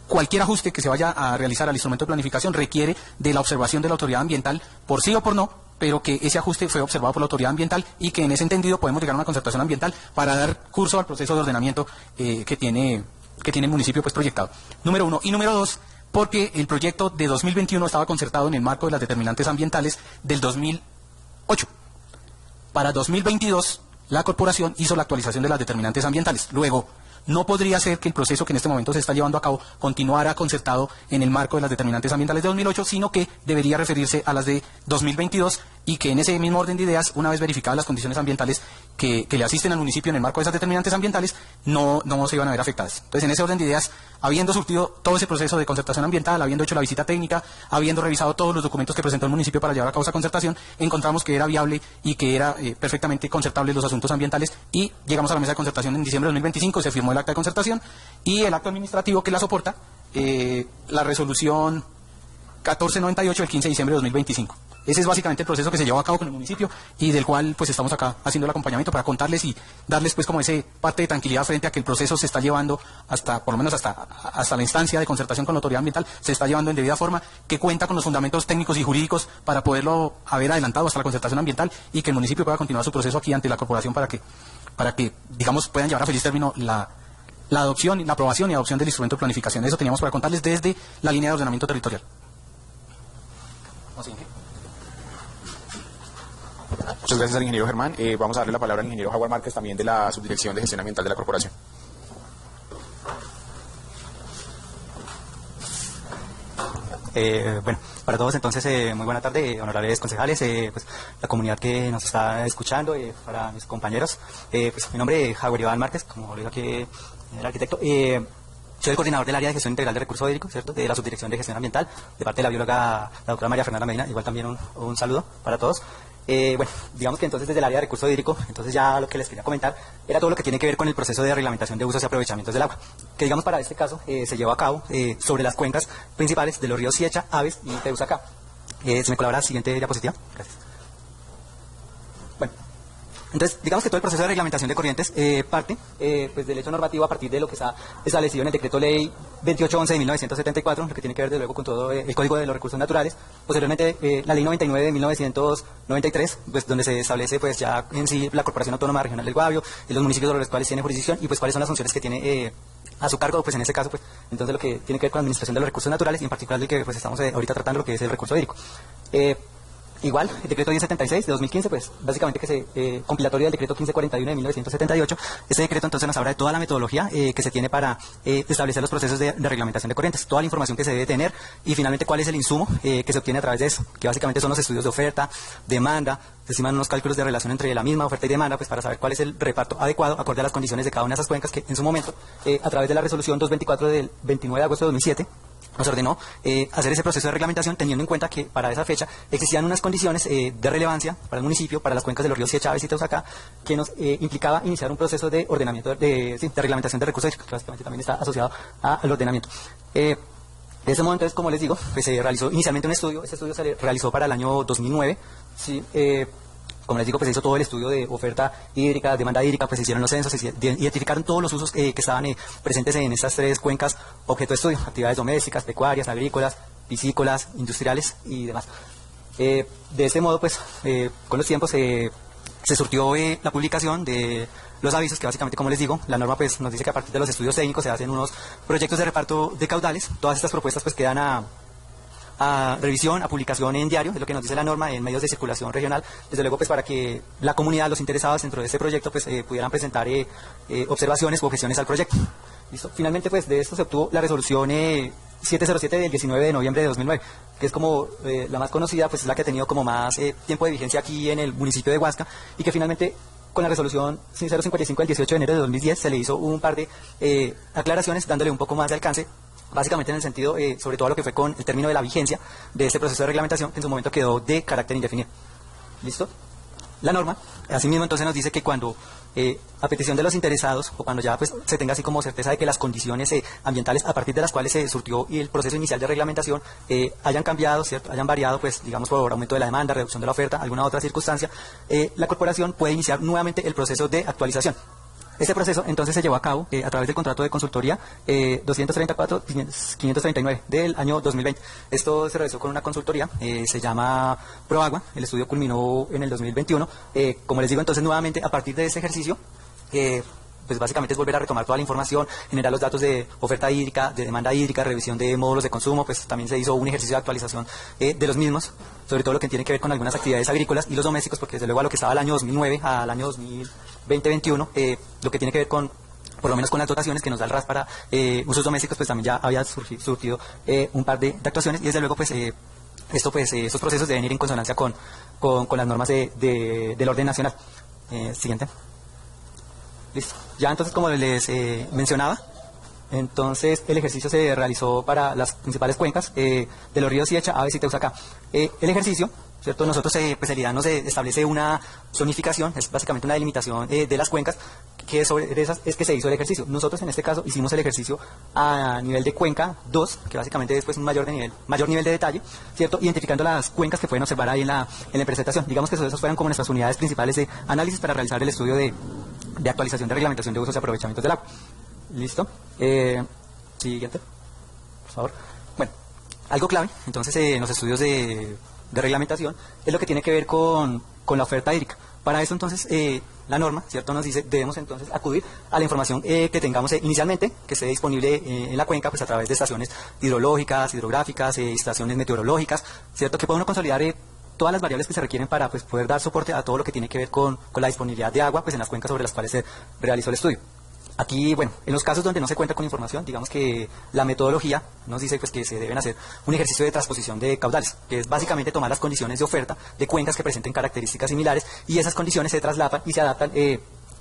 cualquier ajuste que se vaya a realizar al instrumento de planificación requiere de la observación de la autoridad ambiental, por sí o por no, pero que ese ajuste fue observado por la autoridad ambiental y que en ese entendido podemos llegar a una concertación ambiental para dar curso al proceso de ordenamiento que tiene el municipio pues proyectado. Número 1. Y número 2, porque el proyecto de 2021 estaba concertado en el marco de las determinantes ambientales del 2008. Para 2022, la corporación hizo la actualización de las determinantes ambientales. Luego, no podría ser que el proceso que en este momento se está llevando a cabo continuara concertado en el marco de las determinantes ambientales de 2008, sino que debería referirse a las de 2022 y que en ese mismo orden de ideas, una vez verificadas las condiciones ambientales que le asisten al municipio en el marco de esas determinantes ambientales, no se iban a ver afectadas. Entonces, en ese orden de ideas, habiendo surtido todo ese proceso de concertación ambiental, habiendo hecho la visita técnica, habiendo revisado todos los documentos que presentó el municipio para llevar a cabo esa concertación, encontramos que era viable y que era perfectamente concertable los asuntos ambientales y llegamos a la mesa de concertación en diciembre de 2025, se firmó el acta de concertación y el acto administrativo que la soporta, la resolución 1498 del 15 de diciembre de 2025. Ese es básicamente el proceso que se llevó a cabo con el municipio y del cual pues estamos acá haciendo el acompañamiento para contarles y darles pues como ese parte de tranquilidad frente a que el proceso se está llevando hasta, por lo menos hasta la instancia de concertación con la autoridad ambiental, se está llevando en debida forma, que cuenta con los fundamentos técnicos y jurídicos para poderlo haber adelantado hasta la concertación ambiental y que el municipio pueda continuar su proceso aquí ante la corporación para que digamos puedan llevar a feliz término la adopción, la aprobación y adopción del instrumento de planificación. Eso teníamos para contarles desde la línea de ordenamiento territorial. Muchas gracias al ingeniero Germán. Vamos a darle la palabra al ingeniero Jaguar Márquez, también de la Subdirección de Gestión Ambiental de la Corporación. Bueno, para todos entonces, muy buena tarde, honorables concejales, pues, la comunidad que nos está escuchando, para mis compañeros. Pues, mi nombre es Jaguar Iván Márquez, como lo dijo aquí el arquitecto. Soy el coordinador del área de gestión integral de recursos hídricos, ¿cierto?, de la Subdirección de Gestión Ambiental, de parte de la bióloga, la doctora María Fernanda Medina. Igual también un saludo para todos. Bueno, digamos que entonces desde el área de recurso hídrico, entonces ya lo que les quería comentar era todo lo que tiene que ver con el proceso de reglamentación de usos y aprovechamientos del agua, que digamos para este caso se llevó a cabo sobre las cuencas principales de los ríos Siecha, Aves y Teusaca. ¿Se me colabora la siguiente diapositiva? Gracias. Bueno, entonces digamos que todo el proceso de reglamentación de corrientes parte pues del hecho normativo a partir de lo que está establecido en el decreto ley 2811 de 1974, lo que tiene que ver desde luego con todo el Código de los Recursos Naturales, posteriormente la ley 99 de 1993, pues donde se establece pues ya en sí la Corporación Autónoma Regional del Guavio y los municipios sobre los cuales tiene jurisdicción y pues cuáles son las funciones que tiene a su cargo, pues en este caso pues entonces lo que tiene que ver con la administración de los recursos naturales y en particular del que pues estamos ahorita tratando, lo que es el recurso hídrico. Igual, el decreto 1076 de 2015, pues básicamente que se compilatorio del decreto 1541 de 1978. Este decreto entonces nos habla de toda la metodología que se tiene para establecer los procesos de reglamentación de corrientes, toda la información que se debe tener y finalmente cuál es el insumo que se obtiene a través de eso, que básicamente son los estudios de oferta, demanda, se estiman unos cálculos de relación entre la misma oferta y demanda, pues para saber cuál es el reparto adecuado acorde a las condiciones de cada una de esas cuencas que en su momento, a través de la resolución 224 del 29 de agosto de 2007, nos ordenó hacer ese proceso de reglamentación teniendo en cuenta que para esa fecha existían unas condiciones de relevancia para el municipio, para las cuencas de los ríos Siecha, Aves y Teusaca, que nos implicaba iniciar un proceso de ordenamiento, de reglamentación de recursos hídricos, que básicamente también está asociado al ordenamiento. De ese modo, entonces, como les digo, pues se realizó inicialmente un estudio. Este estudio se realizó para el año 2009, ¿sí? Como les digo, pues se hizo todo el estudio de oferta hídrica, demanda hídrica, pues se hicieron los censos, se identificaron todos los usos que estaban presentes en estas tres cuencas objeto de estudio: actividades domésticas, pecuarias, agrícolas, piscícolas, industriales y demás. De este modo, pues, con los tiempos se surtió la publicación de los avisos, que básicamente, como les digo, la norma pues nos dice que a partir de los estudios técnicos se hacen unos proyectos de reparto de caudales. Todas estas propuestas pues quedan a revisión, a publicación en diario, es lo que nos dice la norma, en medios de circulación regional, desde luego pues para que la comunidad, los interesados dentro de este proyecto pues pudieran presentar observaciones u objeciones al proyecto. ¿Listo? Finalmente pues de esto se obtuvo la resolución 707 del 19 de noviembre de 2009, que es como la más conocida, pues es la que ha tenido como más tiempo de vigencia aquí en el municipio de Huasca, y que finalmente con la resolución 055 del 18 de enero de 2010 se le hizo un par de aclaraciones dándole un poco más de alcance, básicamente en el sentido, sobre todo lo que fue con el término de la vigencia de este proceso de reglamentación, que en su momento quedó de carácter indefinido. ¿Listo? La norma, asimismo, entonces nos dice que cuando, a petición de los interesados, o cuando ya pues se tenga así como certeza de que las condiciones ambientales a partir de las cuales se surtió y el proceso inicial de reglamentación hayan cambiado, ¿cierto?, hayan variado, pues digamos por aumento de la demanda, reducción de la oferta, alguna otra circunstancia, la corporación puede iniciar nuevamente el proceso de actualización. Este proceso entonces se llevó a cabo a través del contrato de consultoría 234-539 del año 2020. Esto se realizó con una consultoría, se llama Proagua. El estudio culminó en el 2021. Como les digo, entonces nuevamente a partir de ese ejercicio, pues básicamente es volver a retomar toda la información, generar los datos de oferta hídrica, de demanda hídrica, revisión de módulos de consumo, pues también se hizo un ejercicio de actualización de los mismos, sobre todo lo que tiene que ver con algunas actividades agrícolas y los domésticos, porque desde luego a lo que estaba el año 2009 al año 2020-2021, lo que tiene que ver con por lo menos con las dotaciones que nos da el RAS para usos domésticos, pues también ya había surtido un par de actuaciones, y desde luego pues estos procesos deben ir en consonancia con las normas del orden nacional. Siguiente. Listo. Ya entonces, como les mencionaba, entonces el ejercicio se realizó para las principales cuencas de los ríos Ciecha, Aves y Teusaca. El ejercicio, ¿cierto? Nosotros, pues el IDAN nos establece una zonificación, es básicamente una delimitación de las cuencas, que sobre esas es que se hizo el ejercicio. Nosotros en este caso hicimos el ejercicio a nivel de cuenca 2, que básicamente es pues un mayor nivel de detalle, ¿cierto? Identificando las cuencas que pueden observar ahí en la presentación. Digamos que esas fueron como nuestras unidades principales de análisis para realizar el estudio de actualización de reglamentación de usos y aprovechamientos del agua. ¿Listo? Siguiente, por favor. Bueno, algo clave, entonces, en los estudios de reglamentación es lo que tiene que ver con la oferta hídrica. Para eso, entonces, la norma, ¿cierto?, nos dice, debemos entonces acudir a la información que tengamos inicialmente, que esté disponible en la cuenca, pues a través de estaciones hidrológicas, hidrográficas, estaciones meteorológicas, ¿cierto?, que pueda uno consolidar todas las variables que se requieren para pues, poder dar soporte a todo lo que tiene que ver con la disponibilidad de agua pues, en las cuencas sobre las cuales se realizó el estudio. Aquí, bueno, en los casos donde no se cuenta con información, digamos que la metodología nos dice pues, que se deben hacer un ejercicio de transposición de caudales, que es básicamente tomar las condiciones de oferta de cuencas que presenten características similares y esas condiciones se traslapan y se adaptan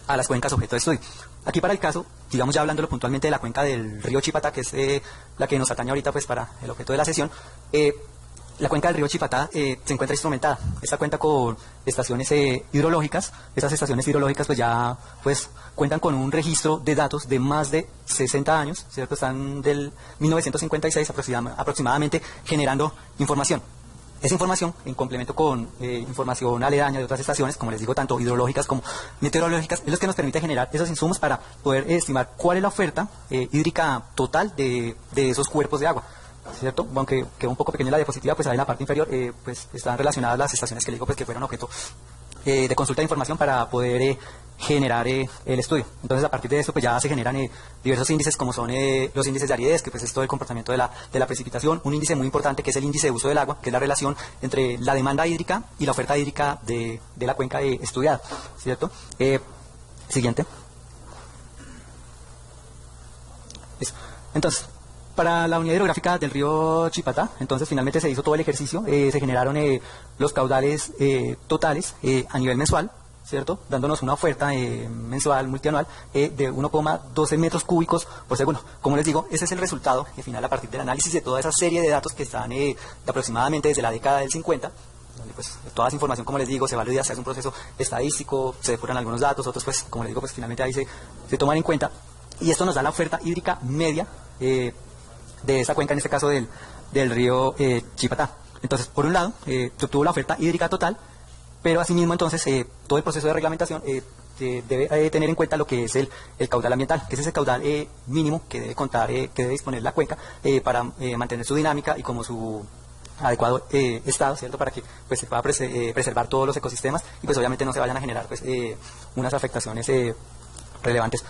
a las cuencas objeto de estudio. Aquí para el caso, digamos ya hablándolo puntualmente de la cuenca del río Chipatá, que es la que nos atañe ahorita pues, para el objeto de la sesión, la cuenca del río Chipatá se encuentra instrumentada. Esta cuenta con estaciones hidrológicas. Estas estaciones hidrológicas pues ya pues cuentan con un registro de datos de más de 60 años, ¿cierto? Están del 1956 aproximadamente generando información. Esa información, en complemento con información aledaña de otras estaciones, como les digo, tanto hidrológicas como meteorológicas, es lo que nos permite generar esos insumos para poder estimar cuál es la oferta hídrica total de esos cuerpos de agua, ¿cierto? Aunque quedó un poco pequeña la diapositiva, pues ahí en la parte inferior pues están relacionadas las estaciones que le digo pues que fueron objeto de consulta de información para poder generar el estudio. Entonces a partir de eso pues ya se generan diversos índices como son los índices de aridez, que pues es todo el comportamiento de la precipitación, un índice muy importante que es el índice de uso del agua, que es la relación entre la demanda hídrica y la oferta hídrica de la cuenca estudiada, ¿cierto? Siguiente. Listo. Entonces, para la unidad hidrográfica del río Chipatá, entonces finalmente se hizo todo el ejercicio, se generaron los caudales totales a nivel mensual, ¿cierto? Dándonos una oferta mensual, multianual, de 1,12 metros cúbicos por segundo. Como les digo, ese es el resultado final a partir del análisis de toda esa serie de datos que están aproximadamente desde la década del 50, donde pues toda esa información, como les digo, se valida, se hace un proceso estadístico, se depuran algunos datos, otros pues, como les digo, pues finalmente ahí se toman en cuenta, y esto nos da la oferta hídrica media de esa cuenca, en este caso del río Chipatá. Entonces, por un lado, se obtuvo la oferta hídrica total, pero asimismo, entonces, todo el proceso de reglamentación debe tener en cuenta lo que es el caudal ambiental, que es ese caudal mínimo que debe contar, que debe disponer la cuenca para mantener su dinámica y como su adecuado estado, ¿cierto? Para que pues, se pueda preservar todos los ecosistemas y pues obviamente no se vayan a generar pues, unas afectaciones relevantes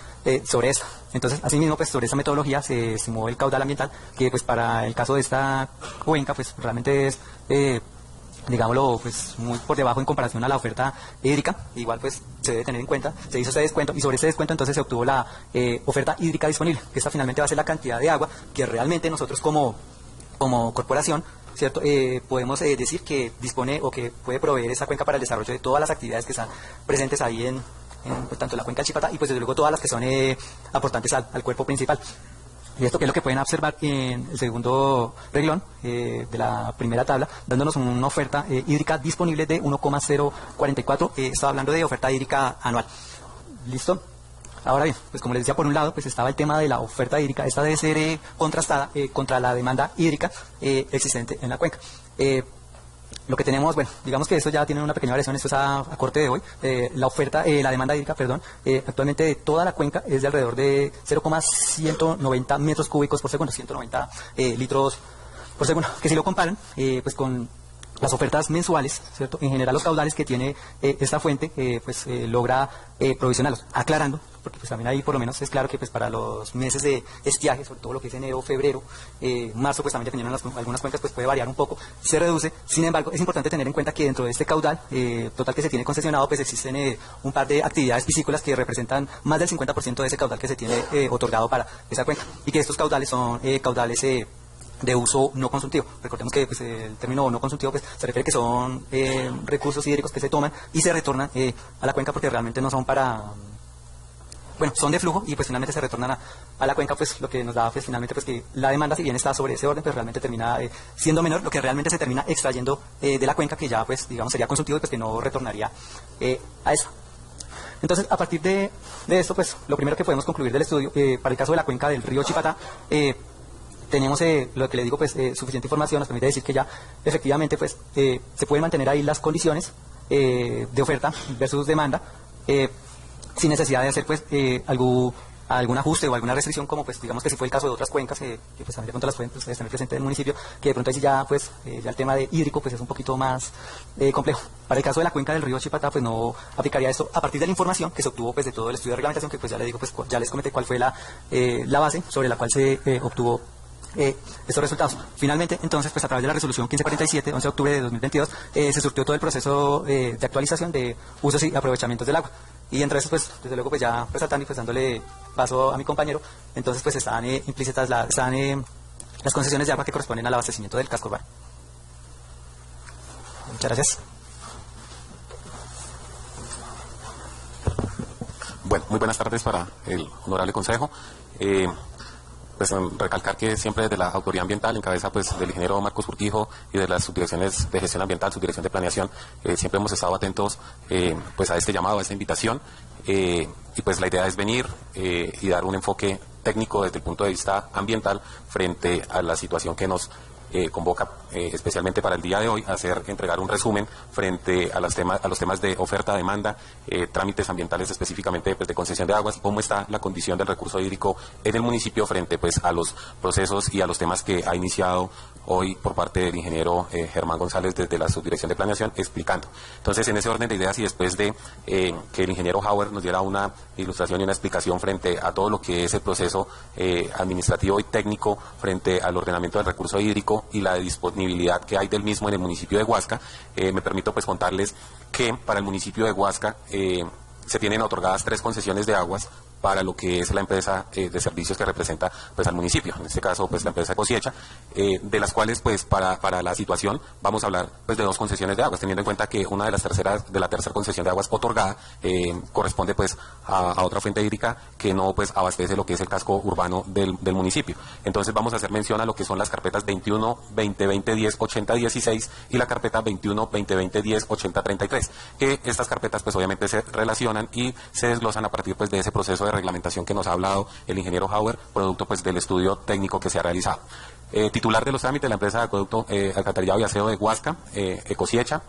sobre esto. Entonces, asimismo, pues sobre esa metodología se estimó el caudal ambiental, que pues para el caso de esta cuenca, pues realmente es, digámoslo, pues muy por debajo en comparación a la oferta hídrica. Igual pues se debe tener en cuenta, se hizo ese descuento y sobre ese descuento entonces se obtuvo la oferta hídrica disponible, que esta finalmente va a ser la cantidad de agua que realmente nosotros como corporación, ¿cierto? Podemos decir que dispone o que puede proveer esa cuenca para el desarrollo de todas las actividades que están presentes ahí en pues, tanto la cuenca del Chipatá y pues desde luego todas las que son aportantes al cuerpo principal. Y esto que es lo que pueden observar en el segundo reglón de la primera tabla, dándonos una oferta hídrica disponible de 1,044, estaba hablando de oferta hídrica anual. ¿Listo? Ahora bien, pues como les decía, por un lado pues estaba el tema de la oferta hídrica, esta debe ser contrastada contra la demanda hídrica existente en la cuenca. Lo que tenemos, bueno, digamos que esto ya tiene una pequeña variación, esto es a corte de hoy. La demanda hídrica, perdón, actualmente de toda la cuenca es de alrededor de 0,190 metros cúbicos por segundo, 190 litros por segundo. Que si lo comparan, pues con las ofertas mensuales, ¿cierto? En general los caudales que tiene esta fuente, logra provisionarlos. Aclarando, porque pues también ahí por lo menos es claro que pues para los meses de estiaje, sobre todo lo que es enero, febrero, marzo, pues también dependiendo de algunas cuencas pues puede variar un poco, se reduce. Sin embargo, es importante tener en cuenta que dentro de este caudal total que se tiene concesionado, pues existen un par de actividades piscícolas que representan más del 50% de ese caudal que se tiene otorgado para esa cuenca, y que estos caudales son caudales de uso no consultivo. Recordemos que pues, el término no consultivo pues, se refiere que son recursos hídricos que se toman y se retornan a la cuenca porque realmente no son para... Bueno, son de flujo y pues finalmente se retornan a la cuenca, pues lo que nos da pues finalmente pues que la demanda, si bien está sobre ese orden, pues realmente termina siendo menor, lo que realmente se termina extrayendo de la cuenca, que ya pues digamos sería consultivo y pues que no retornaría a eso. Entonces, a partir de esto, pues lo primero que podemos concluir del estudio, para el caso de la cuenca del río Chipatá, tenemos lo que le digo, pues suficiente información, nos permite decir que ya efectivamente pues se pueden mantener ahí las condiciones de oferta versus demanda, sin necesidad de hacer pues algún ajuste o alguna restricción, como pues digamos que si fue el caso de otras cuencas que pues también de pronto las pueden ustedes tener presente en el municipio, que de pronto ahí sí ya pues ya el tema de hídrico pues es un poquito más complejo. Para el caso de la cuenca del río Chipatá pues no aplicaría esto a partir de la información que se obtuvo pues de todo el estudio de reglamentación, que pues ya les digo, pues ya les comenté cuál fue la base sobre la cual se obtuvo estos resultados. Finalmente, entonces, pues a través de la resolución 1547, 11 de octubre de 2022, se surtió todo el proceso de actualización de usos y aprovechamientos del agua. Y entre esos, pues, desde luego, pues ya resaltando y pues dándole paso a mi compañero, entonces, pues están implícitas las concesiones de agua que corresponden al abastecimiento del casco urbano. Muchas gracias. Bueno, muy buenas tardes para el honorable consejo. Pues recalcar que siempre desde la autoridad ambiental, en cabeza pues del ingeniero Marcos Urquijo y de las subdirecciones de gestión ambiental, subdirección de planeación, siempre hemos estado atentos pues a este llamado, a esta invitación, y pues la idea es venir y dar un enfoque técnico desde el punto de vista ambiental frente a la situación que nos convoca especialmente para el día de hoy a entregar un resumen frente a los temas de oferta, demanda, trámites ambientales específicamente pues, de concesión de aguas y cómo está la condición del recurso hídrico en el municipio frente pues a los procesos y a los temas que ha iniciado hoy por parte del ingeniero Germán González desde la subdirección de planeación explicando. Entonces, en ese orden de ideas y después de que el ingeniero Hauer nos diera una ilustración y una explicación frente a todo lo que es el proceso administrativo y técnico frente al ordenamiento del recurso hídrico y la disponibilidad que hay del mismo en el municipio de Huasca, me permito pues contarles que para el municipio de Huasca se tienen otorgadas 3 concesiones de aguas para lo que es la empresa de servicios que representa pues al municipio, en este caso pues la empresa Cosiecha, de las cuales pues para la situación vamos a hablar pues de 2 concesiones de aguas, teniendo en cuenta que una de la tercera concesión de aguas otorgada corresponde pues a otra fuente hídrica que no pues abastece lo que es el casco urbano del municipio. Entonces vamos a hacer mención a lo que son las carpetas 21, 20, 20, 10, 80, 16 y la carpeta 21, 20, 20, 10, 80, 33, que estas carpetas pues obviamente se relacionan y se desglosan a partir pues de ese proceso de reglamentación que nos ha hablado el ingeniero Hauer, producto pues del estudio técnico que se ha realizado. Titular de los trámites, la empresa de acueducto, alcantarillado y aseo de Huasca, Ecosiecha,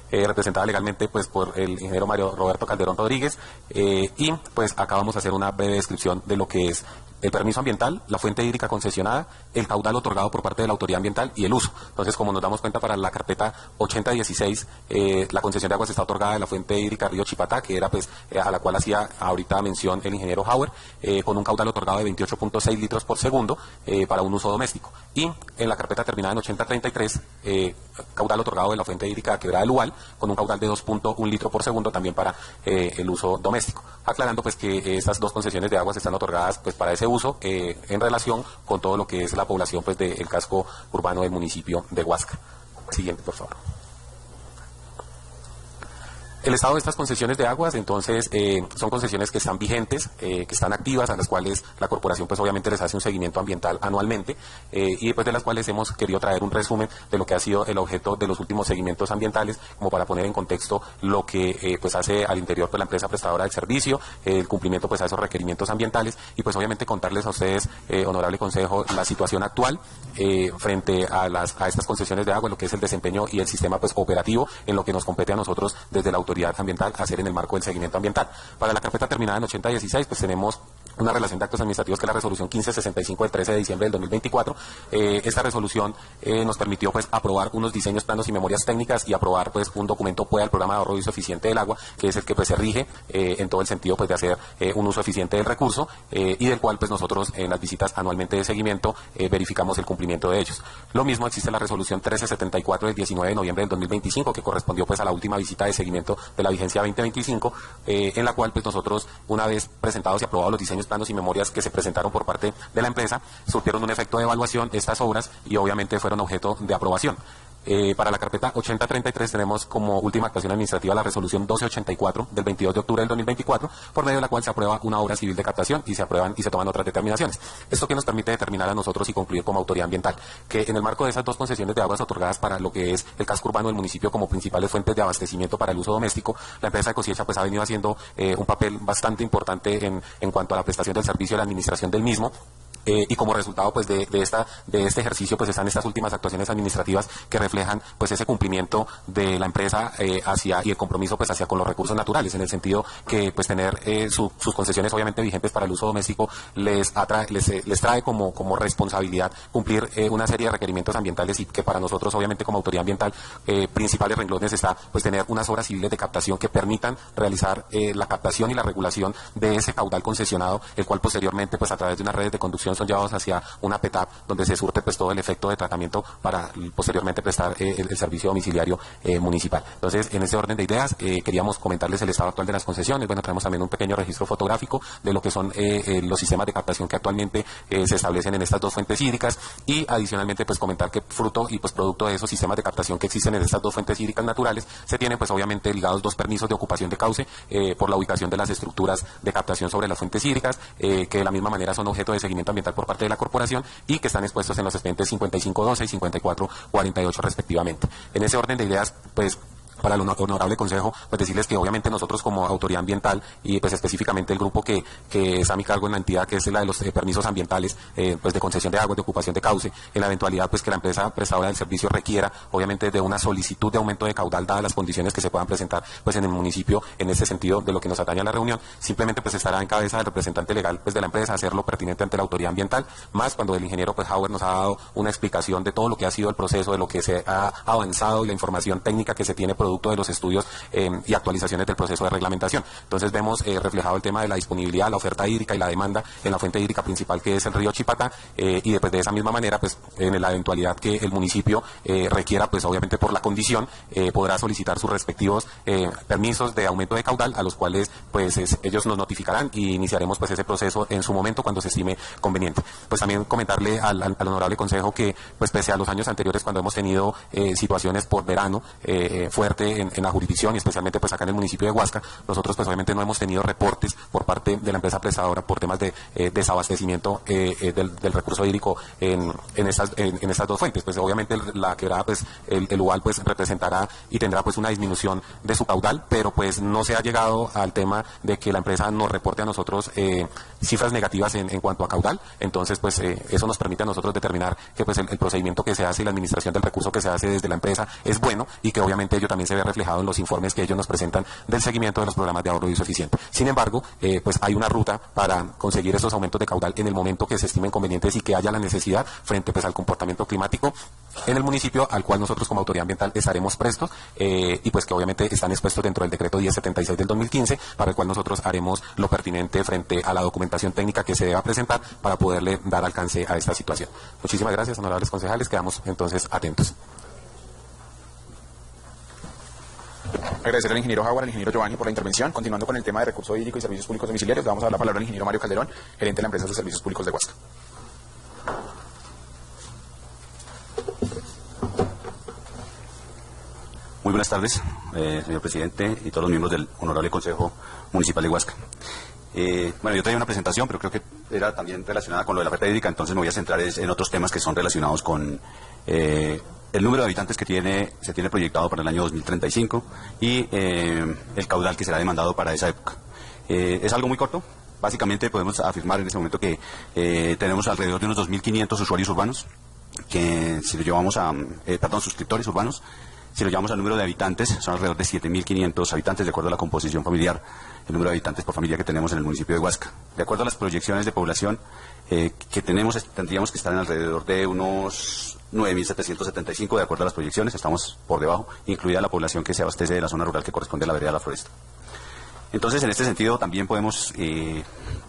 representada legalmente pues por el ingeniero Mario Roberto Calderón Rodríguez, y pues acá vamos a hacer una breve descripción de lo que es el permiso ambiental, la fuente hídrica concesionada, el caudal otorgado por parte de la autoridad ambiental y el uso. Entonces, como nos damos cuenta, para la carpeta 8016, la concesión de aguas está otorgada de la fuente hídrica Río Chipatá, que era pues a la cual hacía ahorita mención el ingeniero Hauer, con un caudal otorgado de 28.6 litros por segundo para un uso doméstico. Y en la carpeta terminada en 8033, caudal otorgado de la fuente hídrica Quebrada del Ual, con un caudal de 2.1 litro por segundo también para el uso doméstico. Aclarando pues que estas 2 concesiones de aguas están otorgadas pues para ese uso en relación con todo lo que es la población pues del casco urbano del municipio de Huasca. Siguiente, por favor. El estado de estas concesiones de aguas, entonces, son concesiones que están vigentes, que están activas, a las cuales la corporación, pues obviamente les hace un seguimiento ambiental anualmente, y después de las cuales hemos querido traer un resumen de lo que ha sido el objeto de los últimos seguimientos ambientales, como para poner en contexto lo que pues hace al interior pues la empresa prestadora del servicio, el cumplimiento pues a esos requerimientos ambientales, y pues obviamente contarles a ustedes, honorable consejo, la situación actual frente a estas concesiones de agua, lo que es el desempeño y el sistema pues operativo en lo que nos compete a nosotros desde la autoridad ambiental hacer en el marco del seguimiento ambiental. Para la carpeta terminada en 8016 pues tenemos una relación de actos administrativos que es la resolución 1565 del 13 de diciembre del 2024. Esta resolución nos permitió pues aprobar unos diseños, planos y memorias técnicas y aprobar pues un documento PUE al programa de ahorro y uso eficiente del agua, que es el que pues se rige en todo el sentido pues de hacer un uso eficiente del recurso y del cual pues nosotros en las visitas anualmente de seguimiento verificamos el cumplimiento de ellos. Lo mismo existe la resolución 1374 del 19 de noviembre del 2025, que correspondió pues a la última visita de seguimiento de la vigencia 2025, en la cual pues nosotros, una vez presentados y aprobados los diseños, planos y memorias que se presentaron por parte de la empresa, surtieron un efecto de evaluación estas obras y obviamente fueron objeto de aprobación. Para la carpeta 8033 tenemos como última actuación administrativa la resolución 1284 del 22 de octubre del 2024, por medio de la cual se aprueba una obra civil de captación y se aprueban y se toman otras determinaciones. Esto que nos permite determinar a nosotros y concluir como autoridad ambiental que en el marco de esas dos concesiones de aguas otorgadas para lo que es el casco urbano del municipio como principales fuentes de abastecimiento para el uso doméstico, la empresa de Ecosiecha pues ha venido haciendo un papel bastante importante en cuanto a la prestación del servicio y la administración del mismo. Y como resultado pues de este ejercicio pues están estas últimas actuaciones administrativas que reflejan pues ese cumplimiento de la empresa hacia y el compromiso pues hacia con los recursos naturales, en el sentido que pues tener sus concesiones obviamente vigentes para el uso doméstico les trae como responsabilidad cumplir una serie de requerimientos ambientales, y que para nosotros obviamente como autoridad ambiental principales renglones está pues tener unas obras civiles de captación que permitan realizar la captación y la regulación de ese caudal concesionado, el cual posteriormente pues a través de unas redes de conducción son llevados hacia una PETAP donde se surte pues todo el efecto de tratamiento para posteriormente prestar el servicio domiciliario municipal. Entonces, en ese orden de ideas, queríamos comentarles el estado actual de las concesiones. Bueno, traemos también un pequeño registro fotográfico de lo que son los sistemas de captación que actualmente se establecen en estas dos fuentes hídricas, y adicionalmente pues comentar que fruto y pues producto de esos sistemas de captación que existen en estas dos fuentes hídricas naturales, se tienen pues obviamente ligados dos permisos de ocupación de cauce por la ubicación de las estructuras de captación sobre las fuentes hídricas, que de la misma manera son objeto de seguimiento ambiental por parte de la corporación y que están expuestos en los expedientes 5512 y 5448 respectivamente. En ese orden de ideas, pues para el honorable consejo, pues decirles que obviamente nosotros como autoridad ambiental y pues específicamente el grupo que está a mi cargo en la entidad, que es la de los permisos ambientales pues de concesión de aguas, de ocupación de cauce, en la eventualidad pues que la empresa prestadora del servicio requiera obviamente de una solicitud de aumento de caudal dadas las condiciones que se puedan presentar pues en el municipio, en ese sentido de lo que nos atañe a la reunión, simplemente pues estará en cabeza del representante legal pues de la empresa hacerlo pertinente ante la autoridad ambiental, más cuando el ingeniero pues Howard nos ha dado una explicación de todo lo que ha sido el proceso, de lo que se ha avanzado y la información técnica que se tiene producto de los estudios y actualizaciones del proceso de reglamentación. Entonces vemos reflejado el tema de la disponibilidad, la oferta hídrica y la demanda en la fuente hídrica principal, que es el río Chipata, y después de esa misma manera pues en la eventualidad que el municipio requiera pues obviamente por la condición podrá solicitar sus respectivos permisos de aumento de caudal, a los cuales pues ellos nos notificarán y iniciaremos pues ese proceso en su momento cuando se estime conveniente. Pues también comentarle al honorable consejo que pues pese a los años anteriores cuando hemos tenido situaciones por verano fuerte en la jurisdicción y especialmente pues acá en el municipio de Huasca, nosotros pues obviamente no hemos tenido reportes por parte de la empresa prestadora por temas de desabastecimiento del recurso hídrico en estas dos fuentes. Pues obviamente la quebrada pues el UAL pues representará y tendrá pues una disminución de su caudal, pero pues no se ha llegado al tema de que la empresa nos reporte a nosotros cifras negativas en cuanto a caudal. Entonces pues eso nos permite a nosotros determinar que pues el procedimiento que se hace y la administración del recurso que se hace desde la empresa es bueno, y que obviamente ello también se ve reflejado en los informes que ellos nos presentan del seguimiento de los programas de ahorro y uso eficiente. Sin embargo, pues hay una ruta para conseguir esos aumentos de caudal en el momento que se estimen convenientes y que haya la necesidad frente pues al comportamiento climático en el municipio, al cual nosotros como autoridad ambiental estaremos prestos y pues que obviamente están expuestos dentro del decreto 1076 del 2015, para el cual nosotros haremos lo pertinente frente a la documentación técnica que se deba presentar para poderle dar alcance a esta situación. Muchísimas gracias, honorables concejales, quedamos entonces atentos. Agradecer al ingeniero Howard, al ingeniero Giovanni por la intervención. Continuando con el tema de recurso hídrico y servicios públicos domiciliarios, le vamos a dar la palabra al ingeniero Mario Calderón, gerente de la empresa de servicios públicos de Huasca. Muy buenas tardes, señor presidente y todos los miembros del honorable Consejo Municipal de Huasca. Bueno, yo traía una presentación, pero creo que era también relacionada con lo de la oferta hídrica, entonces me voy a centrar en otros temas que son relacionados con el número de habitantes que se tiene proyectado para el año 2035 y el caudal que será demandado para esa época. Es algo muy corto. Básicamente podemos afirmar en este momento que tenemos alrededor de unos 2.500 usuarios urbanos, que si lo llevamos a, suscriptores urbanos, Si lo llevamos al número de habitantes, son alrededor de 7.500 habitantes, de acuerdo a la composición familiar, el número de habitantes por familia que tenemos en el municipio de Huasca. De acuerdo a las proyecciones de población que tenemos, tendríamos que estar en alrededor de unos 9.775, de acuerdo a las proyecciones, estamos por debajo, incluida la población que se abastece de la zona rural que corresponde a la vereda de la Floresta. Entonces, en este sentido, también podemos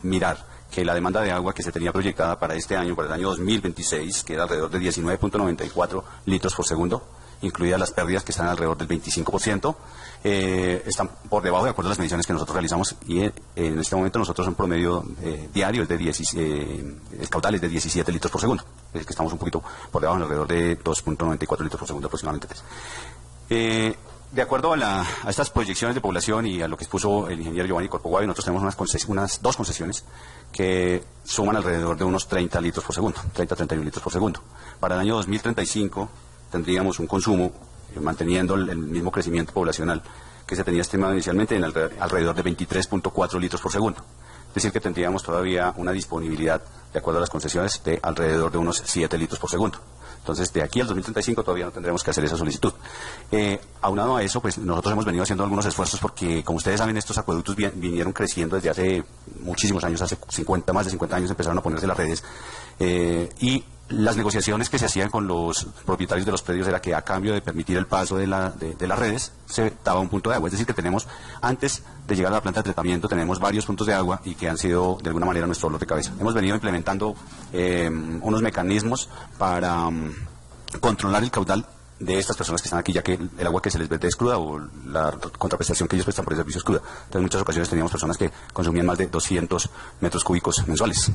mirar que la demanda de agua que se tenía proyectada para este año, para el año 2026, que era alrededor de 19.94 litros por segundo, incluidas las pérdidas que están alrededor del 25%, están por debajo de acuerdo a las mediciones que nosotros realizamos, y en este momento nosotros un promedio diario es de el caudal es de 17 litros por segundo, es decir, que estamos un poquito por debajo, alrededor de 2.94 litros por segundo aproximadamente. De acuerdo a estas proyecciones de población y a lo que expuso el ingeniero Giovanni Corpoguavio, nosotros tenemos unas dos concesiones que suman alrededor de unos 30 litros por segundo, 30-31 litros por segundo. Para el año 2035 tendríamos un consumo, manteniendo el mismo crecimiento poblacional que se tenía estimado inicialmente, en alrededor de 23.4 litros por segundo. Es decir, que tendríamos todavía una disponibilidad, de acuerdo a las concesiones, de alrededor de unos 7 litros por segundo. Entonces, de aquí al 2035 todavía no tendremos que hacer esa solicitud. Aunado a eso, pues nosotros hemos venido haciendo algunos esfuerzos porque, como ustedes saben, estos acueductos vinieron creciendo desde hace muchísimos años, hace más de 50 años empezaron a ponerse las redes, y las negociaciones que se hacían con los propietarios de los predios era que a cambio de permitir el paso de las redes se daba un punto de agua. Es decir, que tenemos, antes de llegar a la planta de tratamiento, tenemos varios puntos de agua y que han sido de alguna manera nuestro dolor de cabeza. Hemos venido implementando unos mecanismos para controlar el caudal de estas personas que están aquí, ya que el agua que se les vende es cruda, o la contraprestación que ellos prestan por el servicio es cruda. Entonces, en muchas ocasiones teníamos personas que consumían más de 200 metros cúbicos mensuales,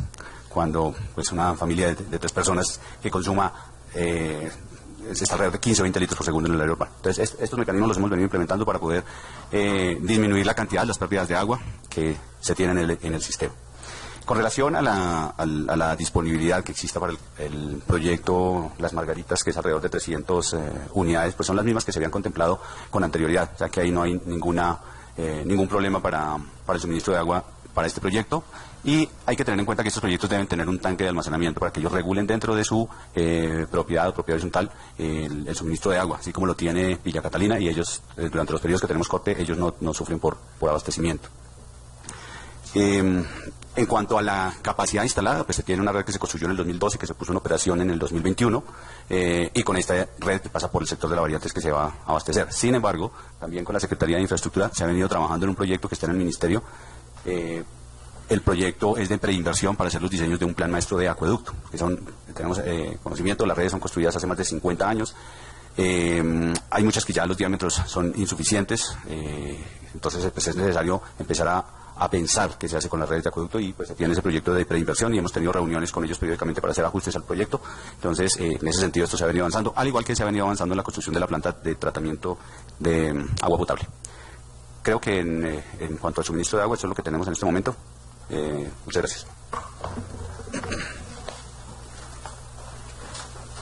cuando pues una familia de 3 personas que consuma es alrededor de 15 o 20 litros por segundo en el área urbana. Entonces, estos mecanismos los hemos venido implementando para poder disminuir la cantidad, las pérdidas de agua que se tienen en el sistema. Con relación a la disponibilidad que exista para el proyecto Las Margaritas, que es alrededor de 300 unidades, pues son las mismas que se habían contemplado con anterioridad, o sea que ahí no hay ningún problema para el suministro de agua para este proyecto. Y hay que tener en cuenta que estos proyectos deben tener un tanque de almacenamiento para que ellos regulen dentro de su propiedad o propiedad horizontal el suministro de agua, así como lo tiene Villa Catalina, y ellos, durante los periodos que tenemos corte, ellos no sufren por abastecimiento. En cuanto a la capacidad instalada, pues se tiene una red que se construyó en el 2012 y que se puso en operación en el 2021, y con esta red pasa por el sector de la Variantes que se va a abastecer. Sin embargo, también con la Secretaría de Infraestructura se ha venido trabajando en un proyecto que está en el Ministerio. El proyecto es de preinversión para hacer los diseños de un plan maestro de acueducto, que tenemos conocimiento, las redes son construidas hace más de 50 años, hay muchas que ya los diámetros son insuficientes, entonces pues es necesario empezar a pensar qué se hace con las redes de acueducto, y pues se tiene ese proyecto de preinversión y hemos tenido reuniones con ellos periódicamente para hacer ajustes al proyecto. Entonces, en ese sentido esto se ha venido avanzando, al igual que se ha venido avanzando en la construcción de la planta de tratamiento de agua potable. Creo que en cuanto al suministro de agua, eso es lo que tenemos en este momento. Muchas gracias.